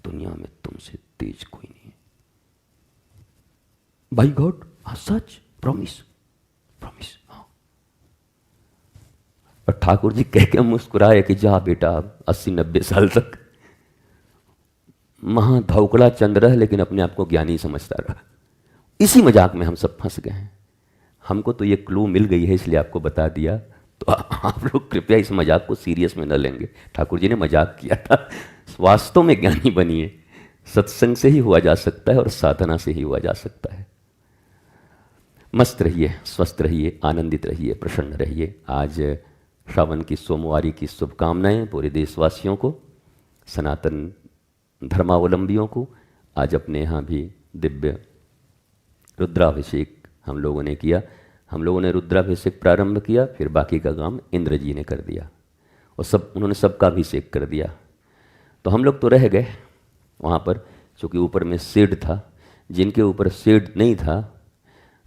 दुनिया में तुमसे तेज कोई नहीं है। बाय गॉड, सच, प्रॉमिस प्रॉमिस। और ठाकुर जी कह के मुस्कुराए कि जा बेटा, 80-90 साल तक महाधौकड़ा चंद रह, लेकिन अपने आप को ज्ञानी समझता रहा। इसी मजाक में हम सब फंस गए हैं। हमको तो ये क्लू मिल गई है, इसलिए आपको बता दिया। तो आप लोग कृपया इस मजाक को सीरियस में न लेंगे। ठाकुर जी ने मजाक किया था, वास्तव में ज्ञानी बनिए। सत्संग से ही हुआ जा सकता है और साधना से ही हुआ जा सकता है। मस्त रहिए, स्वस्थ रहिए, आनंदित रहिए, प्रसन्न रहिए। आज श्रावण की सोमवारी की शुभकामनाएं पूरे देशवासियों को, सनातन धर्मावलंबियों को। आज अपने यहाँ भी दिव्य रुद्राभिषेक हम लोगों ने किया। हम लोगों ने रुद्राभिषेक प्रारंभ किया, फिर बाकी का काम इंद्र जी ने कर दिया, और उन्होंने सबका अभिषेक कर दिया। तो हम लोग तो रह गए वहाँ पर, चूँकि ऊपर में शेड था। जिनके ऊपर शेड नहीं था,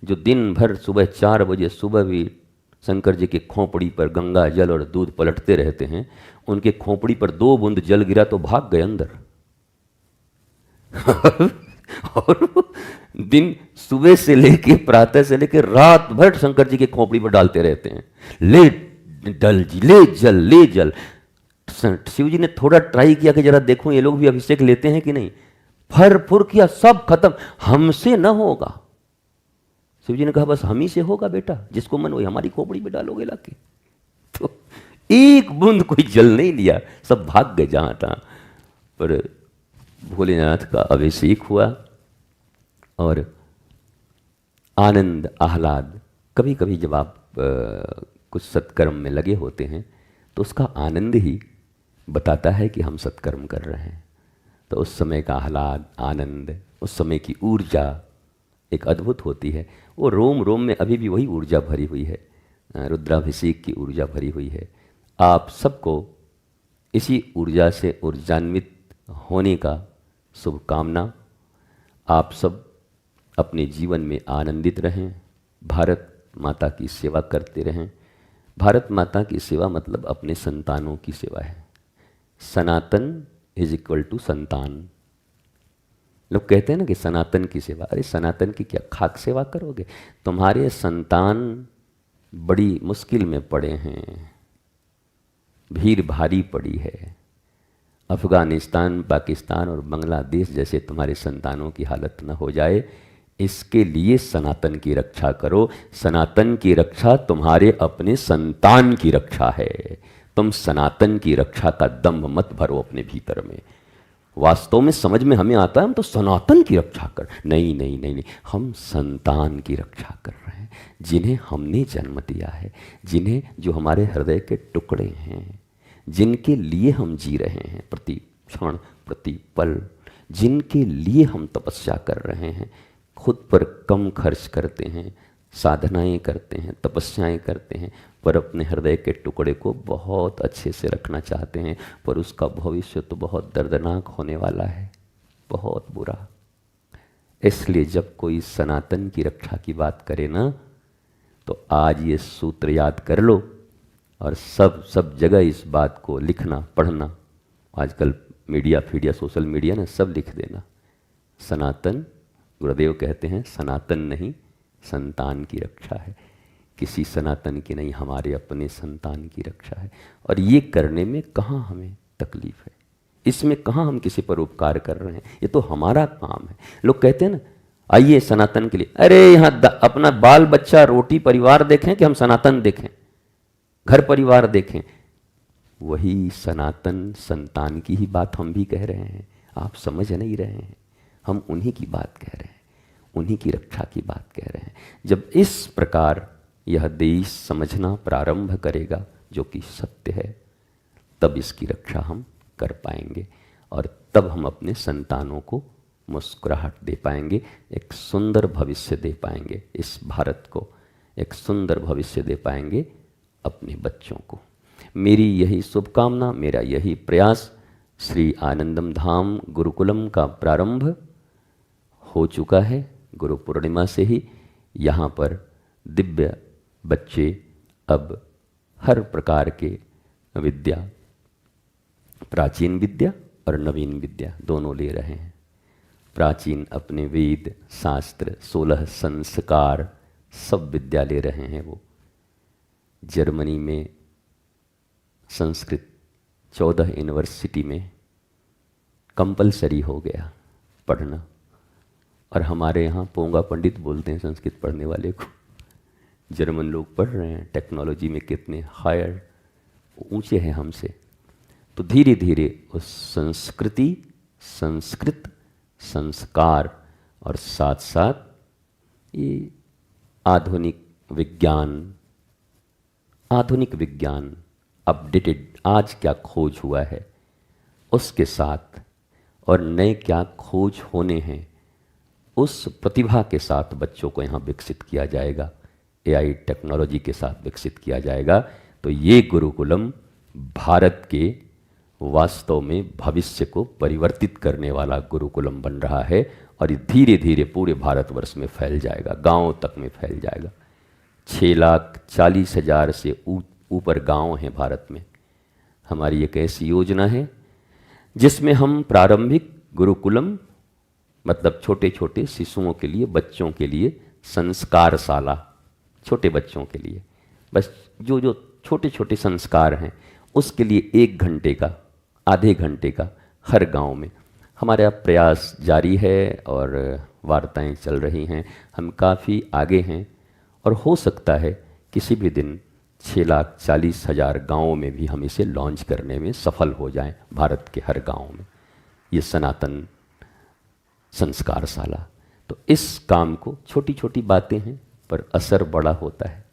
जो दिन भर सुबह 4 बजे सुबह भी शंकर जी की खोपड़ी पर गंगा जल और दूध पलटते रहते हैं, उनके खोपड़ी पर 2 बूंद जल गिरा तो भाग गए अंदर। और वो दिन सुबह से लेके प्रातः से लेके रात भर शंकर जी के खोपड़ी पर डालते रहते हैं, ले डल जी, ले जल ले जल। शिव जी ने थोड़ा ट्राई किया कि जरा देखो ये लोग भी अभिषेक लेते हैं कि नहीं, फर फुर किया, सब खत्म, हमसे न होगा। शिव जी ने कहा बस हम ही से होगा बेटा, जिसको मन वही हमारी खोपड़ी में डालोगे लाके। तो एक बूंद कोई जल नहीं लिया, सब भाग गए जहां तहां। पर भोलेनाथ का अभिषेक हुआ और आनंद आह्लाद। कभी कभी जब आप कुछ सत्कर्म में लगे होते हैं तो उसका आनंद ही बताता है कि हम सत्कर्म कर रहे हैं। तो उस समय का आह्लाद, आनंद, उस समय की ऊर्जा एक अद्भुत होती है। वो रोम रोम में अभी भी वही ऊर्जा भरी हुई है, रुद्राभिषेक की ऊर्जा भरी हुई है। आप सबको इसी ऊर्जा से ऊर्जान्वित होने का शुभकामना। आप सब अपने जीवन में आनंदित रहें, भारत माता की सेवा करते रहें। भारत माता की सेवा मतलब अपने संतानों की सेवा है। सनातन इज इक्वल टू संतान। लोग कहते हैं ना कि सनातन की सेवा, अरे सनातन की क्या खाक सेवा करोगे? तुम्हारे संतान बड़ी मुश्किल में पड़े हैं, भीड़ भारी पड़ी है। अफगानिस्तान, पाकिस्तान और बांग्लादेश जैसे तुम्हारे संतानों की हालत न हो जाए, इसके लिए सनातन की रक्षा करो। सनातन की रक्षा तुम्हारे अपने संतान की रक्षा है। तुम सनातन की रक्षा का दम्भ मत भरो अपने भीतर में। वास्तव में समझ में हमें आता है हम तो सनातन की रक्षा कर, नहीं नहीं नहीं नहीं, हम संतान की रक्षा कर रहे हैं, जिन्हें हमने जन्म दिया है, जिन्हें, जो हमारे हृदय के टुकड़े हैं, जिनके लिए हम जी रहे हैं प्रति क्षण प्रति पल, जिनके लिए हम तपस्या कर रहे हैं, खुद पर कम खर्च करते हैं, साधनाएं करते हैं, तपस्याएं करते हैं, पर अपने हृदय के टुकड़े को बहुत अच्छे से रखना चाहते हैं, पर उसका भविष्य तो बहुत दर्दनाक होने वाला है, बहुत बुरा। इसलिए जब कोई सनातन की रक्षा की बात करे ना, तो आज ये सूत्र याद कर लो और सब जगह इस बात को लिखना पढ़ना। आजकल मीडिया फीडिया सोशल मीडिया ना, सब लिख देना। सनातन, गुरुदेव कहते हैं सनातन नहीं संतान की रक्षा है। किसी सनातन की नहीं, हमारे अपने संतान की रक्षा है। और ये करने में कहाँ हमें तकलीफ है, इसमें कहाँ हम किसी पर उपकार कर रहे हैं, ये तो हमारा काम है। लोग कहते हैं ना आइए सनातन के लिए, अरे यहाँ अपना बाल बच्चा रोटी परिवार देखें कि हम सनातन देखें, घर परिवार देखें। वही सनातन संतान की ही बात हम भी कह रहे हैं, आप समझ नहीं रहे हैं। हम उन्हीं की बात कह रहे हैं, उन्हीं की रक्षा की बात कह रहे हैं। जब इस प्रकार यह देश समझना प्रारंभ करेगा जो कि सत्य है, तब इसकी रक्षा हम कर पाएंगे और तब हम अपने संतानों को मुस्कुराहट दे पाएंगे, एक सुंदर भविष्य दे पाएंगे, इस भारत को एक सुंदर भविष्य दे पाएंगे, अपने बच्चों को। मेरी यही शुभकामना, मेरा यही प्रयास। श्री आनंदम धाम गुरुकुलम का प्रारंभ हो चुका है। गुरु पूर्णिमा से ही यहाँ पर दिव्य बच्चे अब हर प्रकार के विद्या, प्राचीन विद्या और नवीन विद्या दोनों ले रहे हैं। प्राचीन अपने वेद शास्त्र 16 संस्कार सब विद्या ले रहे हैं। वो जर्मनी में संस्कृत 14 यूनिवर्सिटी में कंपलसरी हो गया पढ़ना, और हमारे यहाँ पोंगा पंडित बोलते हैं संस्कृत पढ़ने वाले को। जर्मन लोग पढ़ रहे हैं, टेक्नोलॉजी में कितने हायर ऊंचे हैं हमसे। तो धीरे धीरे उस संस्कृति, संस्कृत, संस्कार और साथ साथ ये आधुनिक विज्ञान अपडेटेड, आज क्या खोज हुआ है उसके साथ और नए क्या खोज होने हैं, उस प्रतिभा के साथ बच्चों को यहाँ विकसित किया जाएगा, एआई टेक्नोलॉजी के साथ विकसित किया जाएगा। तो ये गुरुकुलम भारत के वास्तव में भविष्य को परिवर्तित करने वाला गुरुकुलम बन रहा है और ये धीरे धीरे पूरे भारतवर्ष में फैल जाएगा, गांव तक में फैल जाएगा। 6,40,000 से ऊपर गांव हैं भारत में। हमारी एक ऐसी योजना है जिसमें हम प्रारंभिक गुरुकुलम मतलब छोटे छोटे शिशुओं के लिए, बच्चों के लिए संस्कारशाला, छोटे बच्चों के लिए बस जो जो छोटे छोटे संस्कार हैं उसके लिए 1 घंटे का, आधे घंटे का हर गांव में हमारा प्रयास जारी है और वार्ताएं चल रही हैं। हम काफ़ी आगे हैं और हो सकता है किसी भी दिन 6,40,000 गाँवों में भी हम इसे लॉन्च करने में सफल हो जाएं, भारत के हर गांव में ये सनातन संस्कारशाला। तो इस काम को, छोटी छोटी बातें हैं पर असर बड़ा होता है।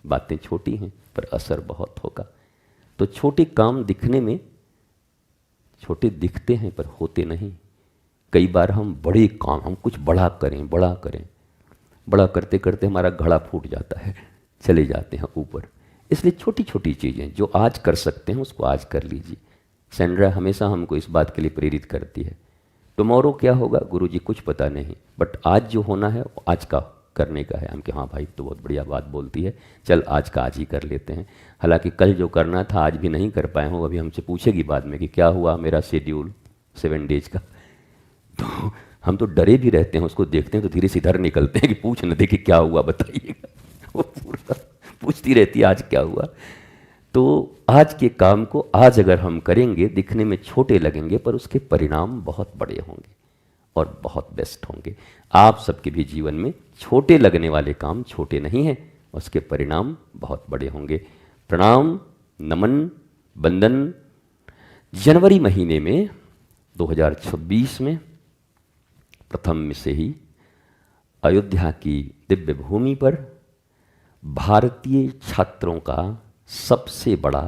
बातें छोटी हैं पर असर बहुत होगा। तो छोटे काम दिखने में छोटे दिखते हैं पर होते नहीं। कई बार हम बड़े काम, हम कुछ बड़ा करें, बड़ा करें, बड़ा करते करते हमारा घड़ा फूट जाता है, चले जाते हैं ऊपर। इसलिए छोटी छोटी चीज़ें जो आज कर सकते हैं उसको आज कर लीजिए। सैंड्रा हमेशा हमको इस बात के लिए प्रेरित करती है, टुमारो क्या होगा गुरुजी कुछ पता नहीं, बट आज जो होना है वो आज का करने का है। हम कि हाँ भाई तो बहुत बढ़िया बात बोलती है, चल आज का आज ही कर लेते हैं। हालांकि कल जो करना था आज भी नहीं कर पाए हों, अभी हमसे पूछेगी बाद में कि क्या हुआ मेरा शेड्यूल 7 डेज का। तो हम तो डरे भी रहते हैं, उसको देखते हैं तो धीरे से इधर निकलते हैं कि पूछ न दे कि क्या हुआ बताइएगा। वो पूरा पूछती रहती है आज क्या हुआ। तो आज के काम को आज अगर हम करेंगे, दिखने में छोटे लगेंगे पर उसके परिणाम बहुत बड़े होंगे और बहुत बेस्ट होंगे। आप सबके भी जीवन में छोटे लगने वाले काम छोटे नहीं हैं, उसके परिणाम बहुत बड़े होंगे। प्रणाम, नमन, वंदन। जनवरी महीने में 2026 में प्रथम में से ही अयोध्या की दिव्य भूमि पर भारतीय छात्रों का सबसे बड़ा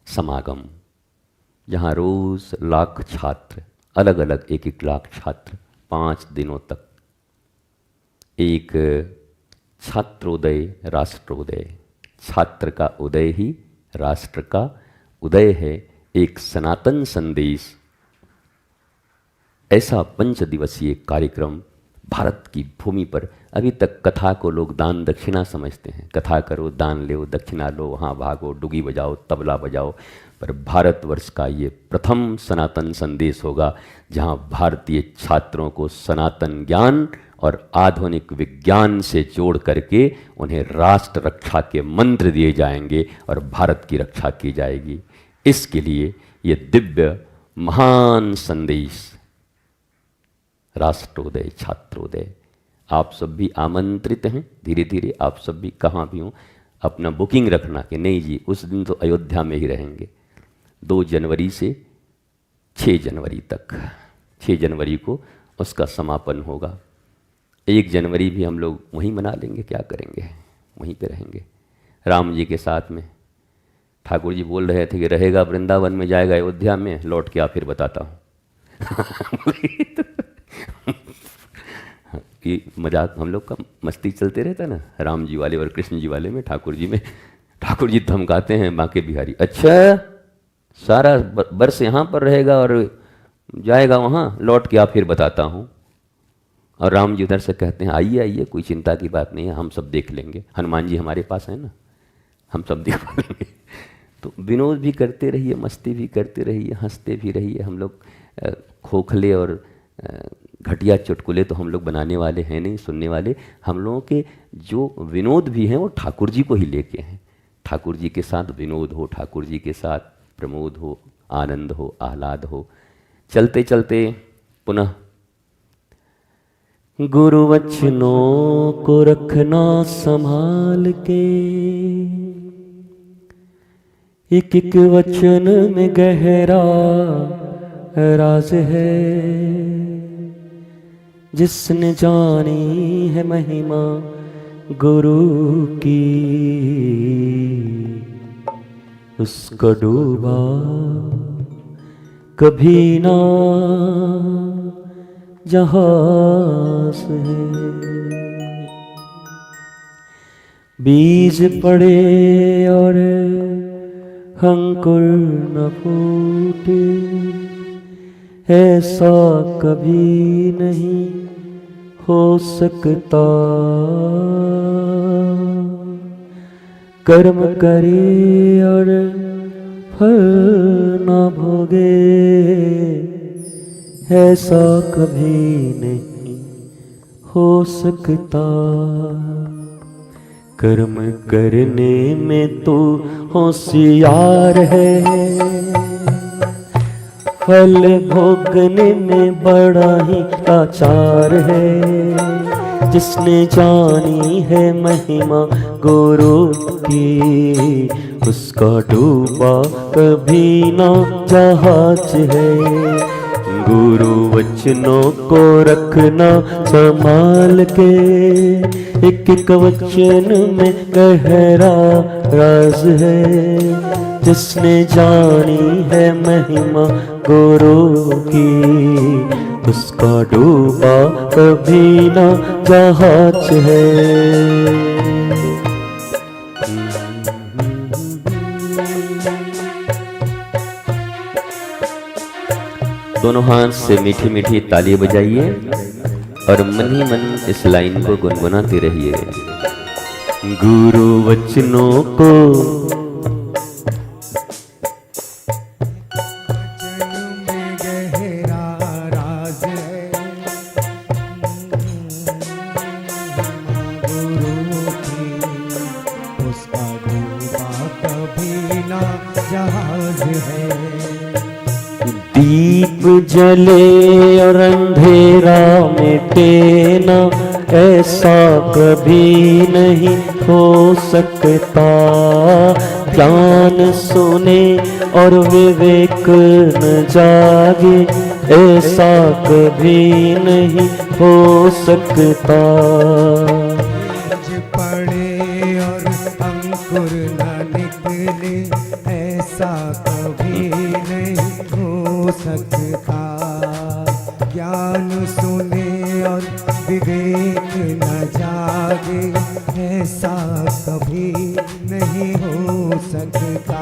समागम, जहाँ रोज लाख छात्र, अलग अलग 1-1 लाख छात्र 5 दिनों तक, एक छात्रोदय राष्ट्रोदय, छात्र का उदय ही राष्ट्र का उदय है, एक सनातन संदेश, ऐसा 5 दिवसीय कार्यक्रम भारत की भूमि पर। अभी तक कथा को लोग दान दक्षिणा समझते हैं, कथा करो, दान लो, दक्षिणा लो, वहाँ भागो, डुगी बजाओ, तबला बजाओ, पर भारतवर्ष का ये प्रथम सनातन संदेश होगा जहाँ भारतीय छात्रों को सनातन ज्ञान और आधुनिक विज्ञान से जोड़ करके उन्हें राष्ट्र रक्षा के मंत्र दिए जाएंगे और भारत की रक्षा की जाएगी। इसके लिए ये दिव्य महान संदेश राष्ट्रोदय छात्रोदय, आप सब भी आमंत्रित हैं। धीरे धीरे आप सब भी कहाँ भी हों अपना बुकिंग रखना कि नहीं जी उस दिन तो अयोध्या में ही रहेंगे। 2 जनवरी से 6 जनवरी तक, 6 जनवरी को उसका समापन होगा। 1 जनवरी भी हम लोग वहीं मना लेंगे, क्या करेंगे, वहीं पे रहेंगे राम जी के साथ में। ठाकुर जी बोल रहे थे कि रहेगा वृंदावन में, जाएगा अयोध्या में, लौट के फिर बताता हूँ। कि मजाक हम लोग का मस्ती चलते रहता ना, राम जी वाले और कृष्ण जी वाले में, ठाकुर जी में। ठाकुर जी धमकाते हैं बांके बिहारी, अच्छा सारा बरस यहाँ पर रहेगा और जाएगा वहाँ, लौट के फिर बताता हूँ। और राम जी उधर से कहते हैं आइए आइए, कोई चिंता की बात नहीं है, हम सब देख लेंगे, हनुमान जी हमारे पास है ना, हम सब देख लेंगे। तो विनोद भी करते रहिए, मस्ती भी करते रहिए, हंसते भी रहिए। हम लोग खोखले और घटिया चुटकुले तो हम लोग बनाने वाले हैं नहीं, सुनने वाले। हम लोगों के जो विनोद भी हैं वो ठाकुर जी को ही लेके हैं। ठाकुर जी के साथ विनोद हो, ठाकुर जी के साथ प्रमोद हो, आनंद हो, आह्लाद हो। चलते चलते पुनः गुरु वचनों को रखना संभाल के, एक एक वचन में गहरा राज है, जिसने जानी है महिमा गुरु की, उसको डूबा कभी ना जहाज है। बीज पड़े और अंकुर न फूटे, ऐसा कभी नहीं हो सकता। कर्म करे और फल न भोगे, ऐसा कभी नहीं हो सकता। कर्म करने में तू होशियार है, फल भोगने में बड़ा ही लाचार है। जिसने जानी है महिमा गुरु की, उसका डूबा कभी ना जहाज है। गुरु वचनों को रखना संभाल के, एक एक वचन में गहरा राज है। जिसने जानी है महिमा गुरु की, उसका डूबा कभी ना जहाज है। दोनों हाथ से मीठी मीठी ताली बजाइए और मन ही मन इस लाइन को गुनगुनाते रहिए। गुरु वचनों को दीप जले और अंधेरा मिटे ना, ऐसा कभी नहीं हो सकता। ज्ञान सुने और विवेक न जागे, ऐसा कभी नहीं हो सकता। पड़े और अंकुर न निकले, ऐसा कभी नहीं हो सकता। ज्ञान सुने और विवेक न जागे, ऐसा कभी नहीं हो सकता।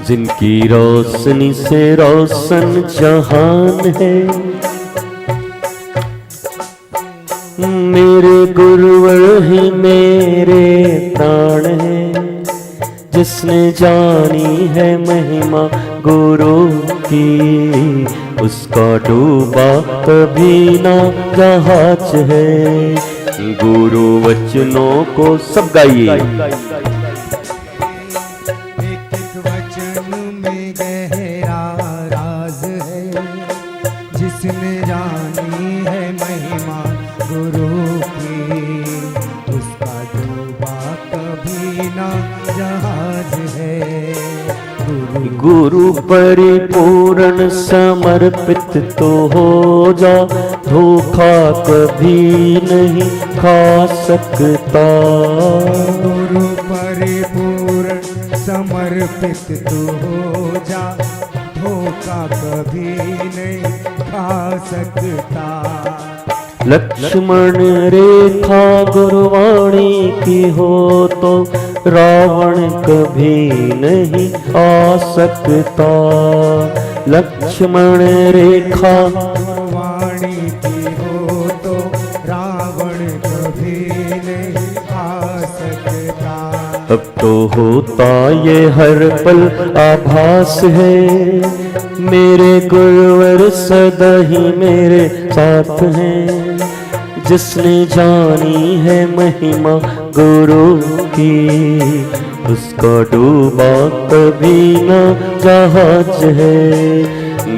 जिनकी रोशनी से रोशन जहान है, मेरे गुरुवर ही मेरे प्राण है। जिसने जानी है महिमा गुरु की, उसका डूबा कभी ना जहाज है। गुरु वचनों को सब गाइए। एक एक वचन में गहरा राज है। जिसने जानी है महिमा गुरु की, उसका डूबा कभी ना जहाज है। गुरु परिपूर्ण समर्पित तो हो जा, धोखा कभी नहीं खा सकता। गुरु परिपूर्ण समर्पित तो हो जा, धोखा कभी नहीं खा सकता। लक्ष्मण रेखा गुरुवाणी की हो तो, रावण कभी नहीं आ सकता। लक्ष्मण रेखा गुरुवाणी की हो तो, रावण कभी नहीं आ सकता। अब तो होता ये हर पल आभास है, मेरे गुरुवर सदा ही मेरे साथ हैं। जिसने जानी है महिमा गुरु की, उसका डूबा कभी ना जहाज है।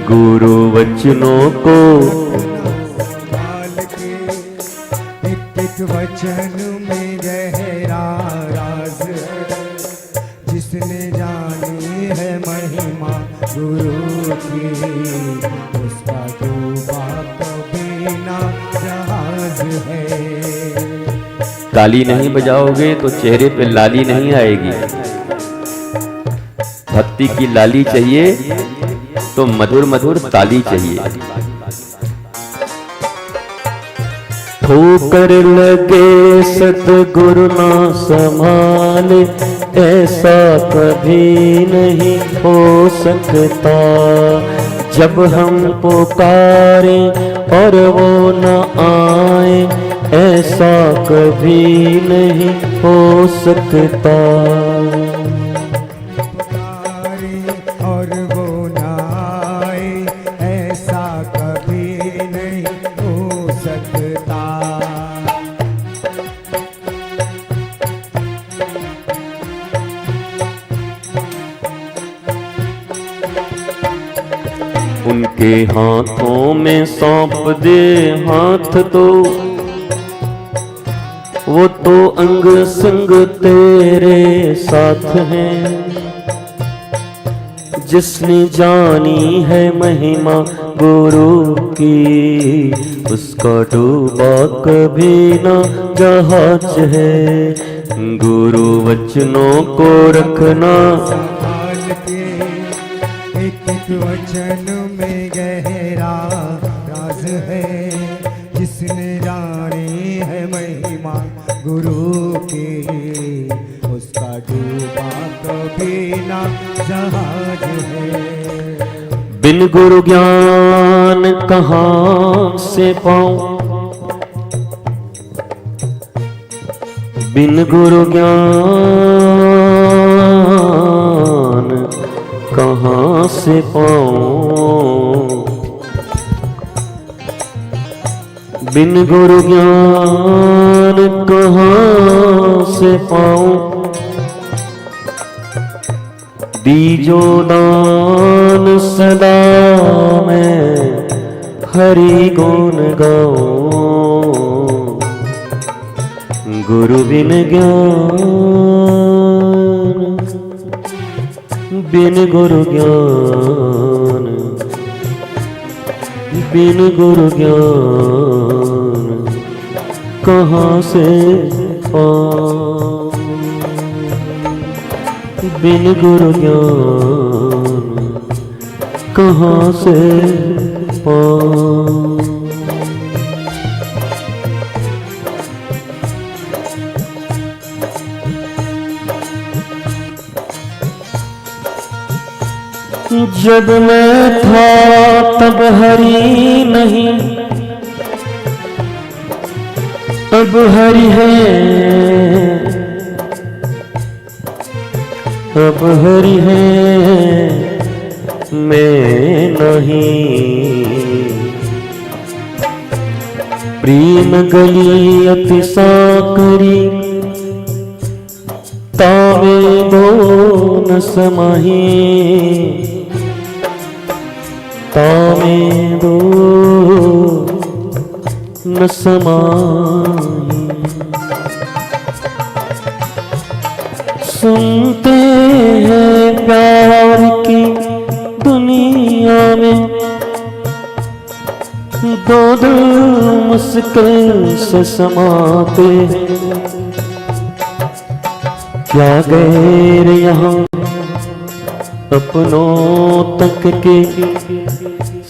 गुरु वचनों को एक वचन में गहरा राज है। जिसने जानी है महिमा गुरु की, उसका डूबा कभी ना जहाज है। ताली नहीं बजाओगे तो चेहरे पे लाली नहीं आएगी। भक्ति की लाली चाहिए तो मधुर मधुर ताली चाहिए। ठोकर लगे सतगुरु ना संभाले, ऐसा कभी नहीं हो सकता। जब हम पुकारे और वो न आए, ऐसा कभी नहीं हो सकता। और वो ना आए, ऐसा कभी उनके हाथों में सौंप दे हाथ तो वो तो अंग संग तेरे साथ हैं। जिसने जानी है महिमा गुरु की, उसका डूबा कभी ना जहाज है। गुरु वचनों को रखना संभाल के, एक एक वचन में गहरा राज है। जिसने जानी है महिमा गुरु की, उसका डूबा कभी ना जहाज है। बिन गुरु ज्ञान कहाँ से पाऊं, बिन गुरु ज्ञान कहाँ से पाऊं, बिन गुरु ज्ञान कहाँ से पाऊं। दीजो दान सदा मैं हरि गुण गाऊं। गुरु बिन ज्ञान, बिन गुरु ज्ञान, बिन गुरु ज्ञान कहाँ से पाऊं। बिन गुरु ज्ञान कहाँ से पाऊं। जब मैं था तब हरि नहीं, अब हरि है, अब हरि है, मैं नहीं। प्रेम गली अति साकरी, तावे दो न समाही, तावे दो न समाही। सुनते हैं प्यार की दुनिया में, दो दिल मुश्किल से समाते हैं। क्या गैर यहाँ अपनों तक के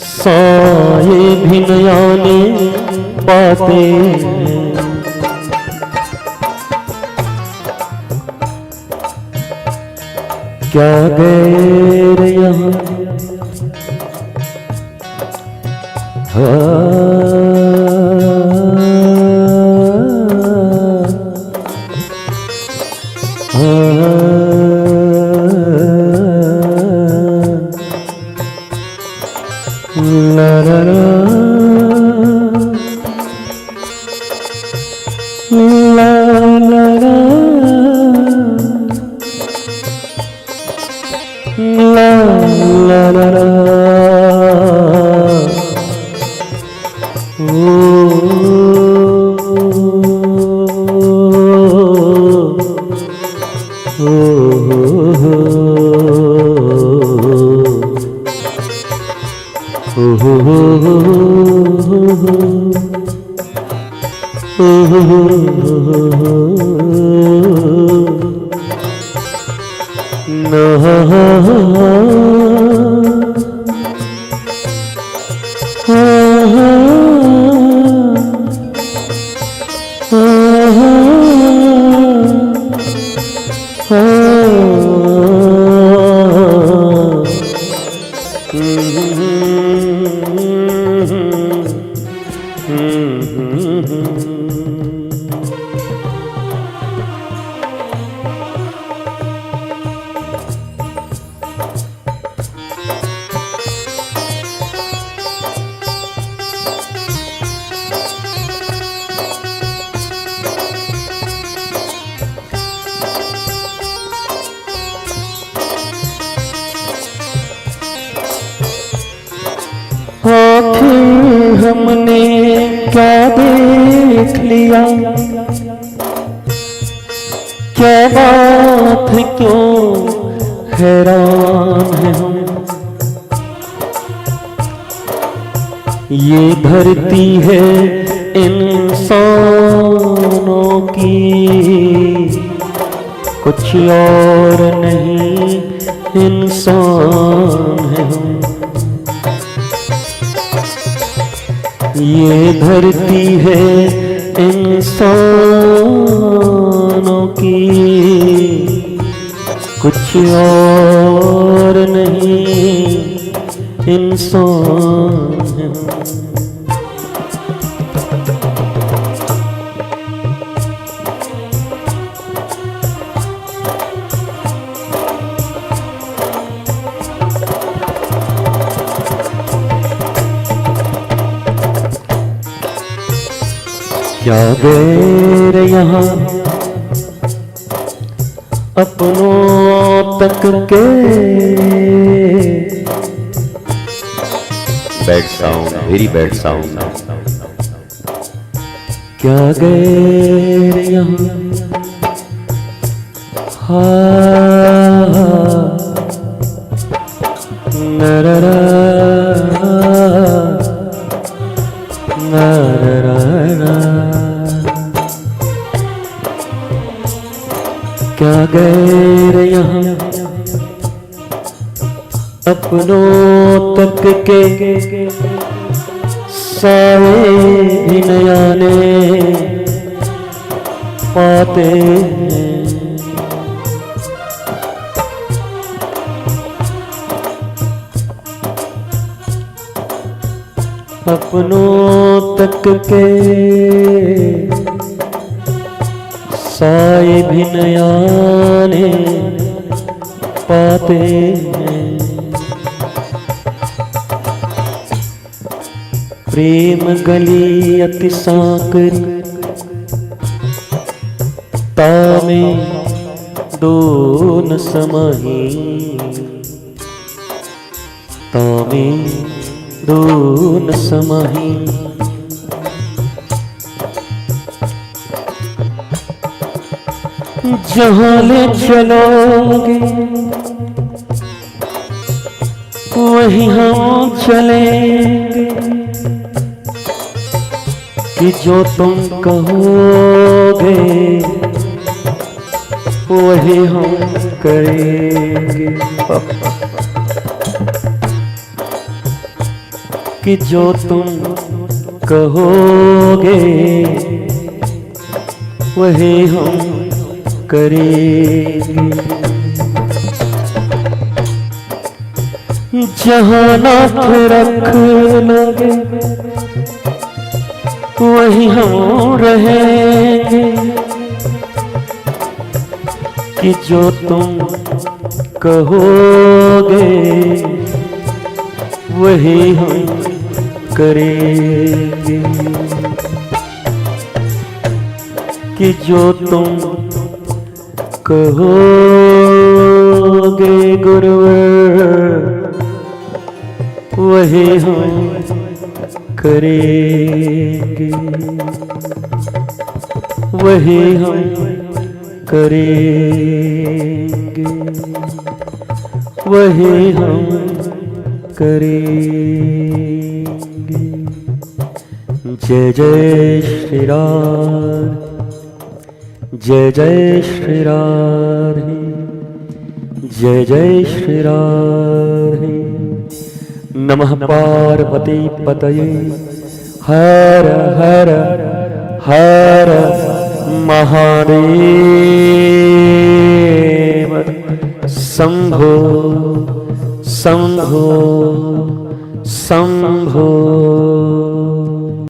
साए भी न आने पाते हैं। क्या गैर यहाँ ला ला ला ला ला ला ला ला आखिर हमने क्या देख लिया, क्या बात है क्यों हैरान है हम। ये धरती है इंसानों की, कुछ और नहीं इंसान है हम। ये धरती है इंसानों की, कुछ और नहीं इंसान है हम। क्या गैर यहाँ अपनों तक के, bad sound, very bad sound. क्या गैर यहाँ नररा नररा, क्या गैर यहाँ अपनों तक के, साए भी नयाने पाते हैं। अपनों तक के साए भी नयाने पाते हैं। प्रेम गली अति सांकर तामे दो न समाही, तामे दो न समाही। जहाँ ले चलोगे वहीं हम चलेंगे, कि जो तुम कहोगे वही हम करेंगे, कि जो तुम कहोगे वही हम करेंगे। जहाँ नाथ रख लोगे वहीं हम रहेंगे, कि जो तुम कहोगे वही हम करेंगे, कि जो तुम कहोगे गुरुवर वही हम करेंगे, वही हम करेंगे, वही हम करेंगे। जय जय श्री राम, जय जय श्री राधे, जय जय श्री राधे। नमः पार्वती पतये, हर हर हर महादेव। शंभो शंभो शंभो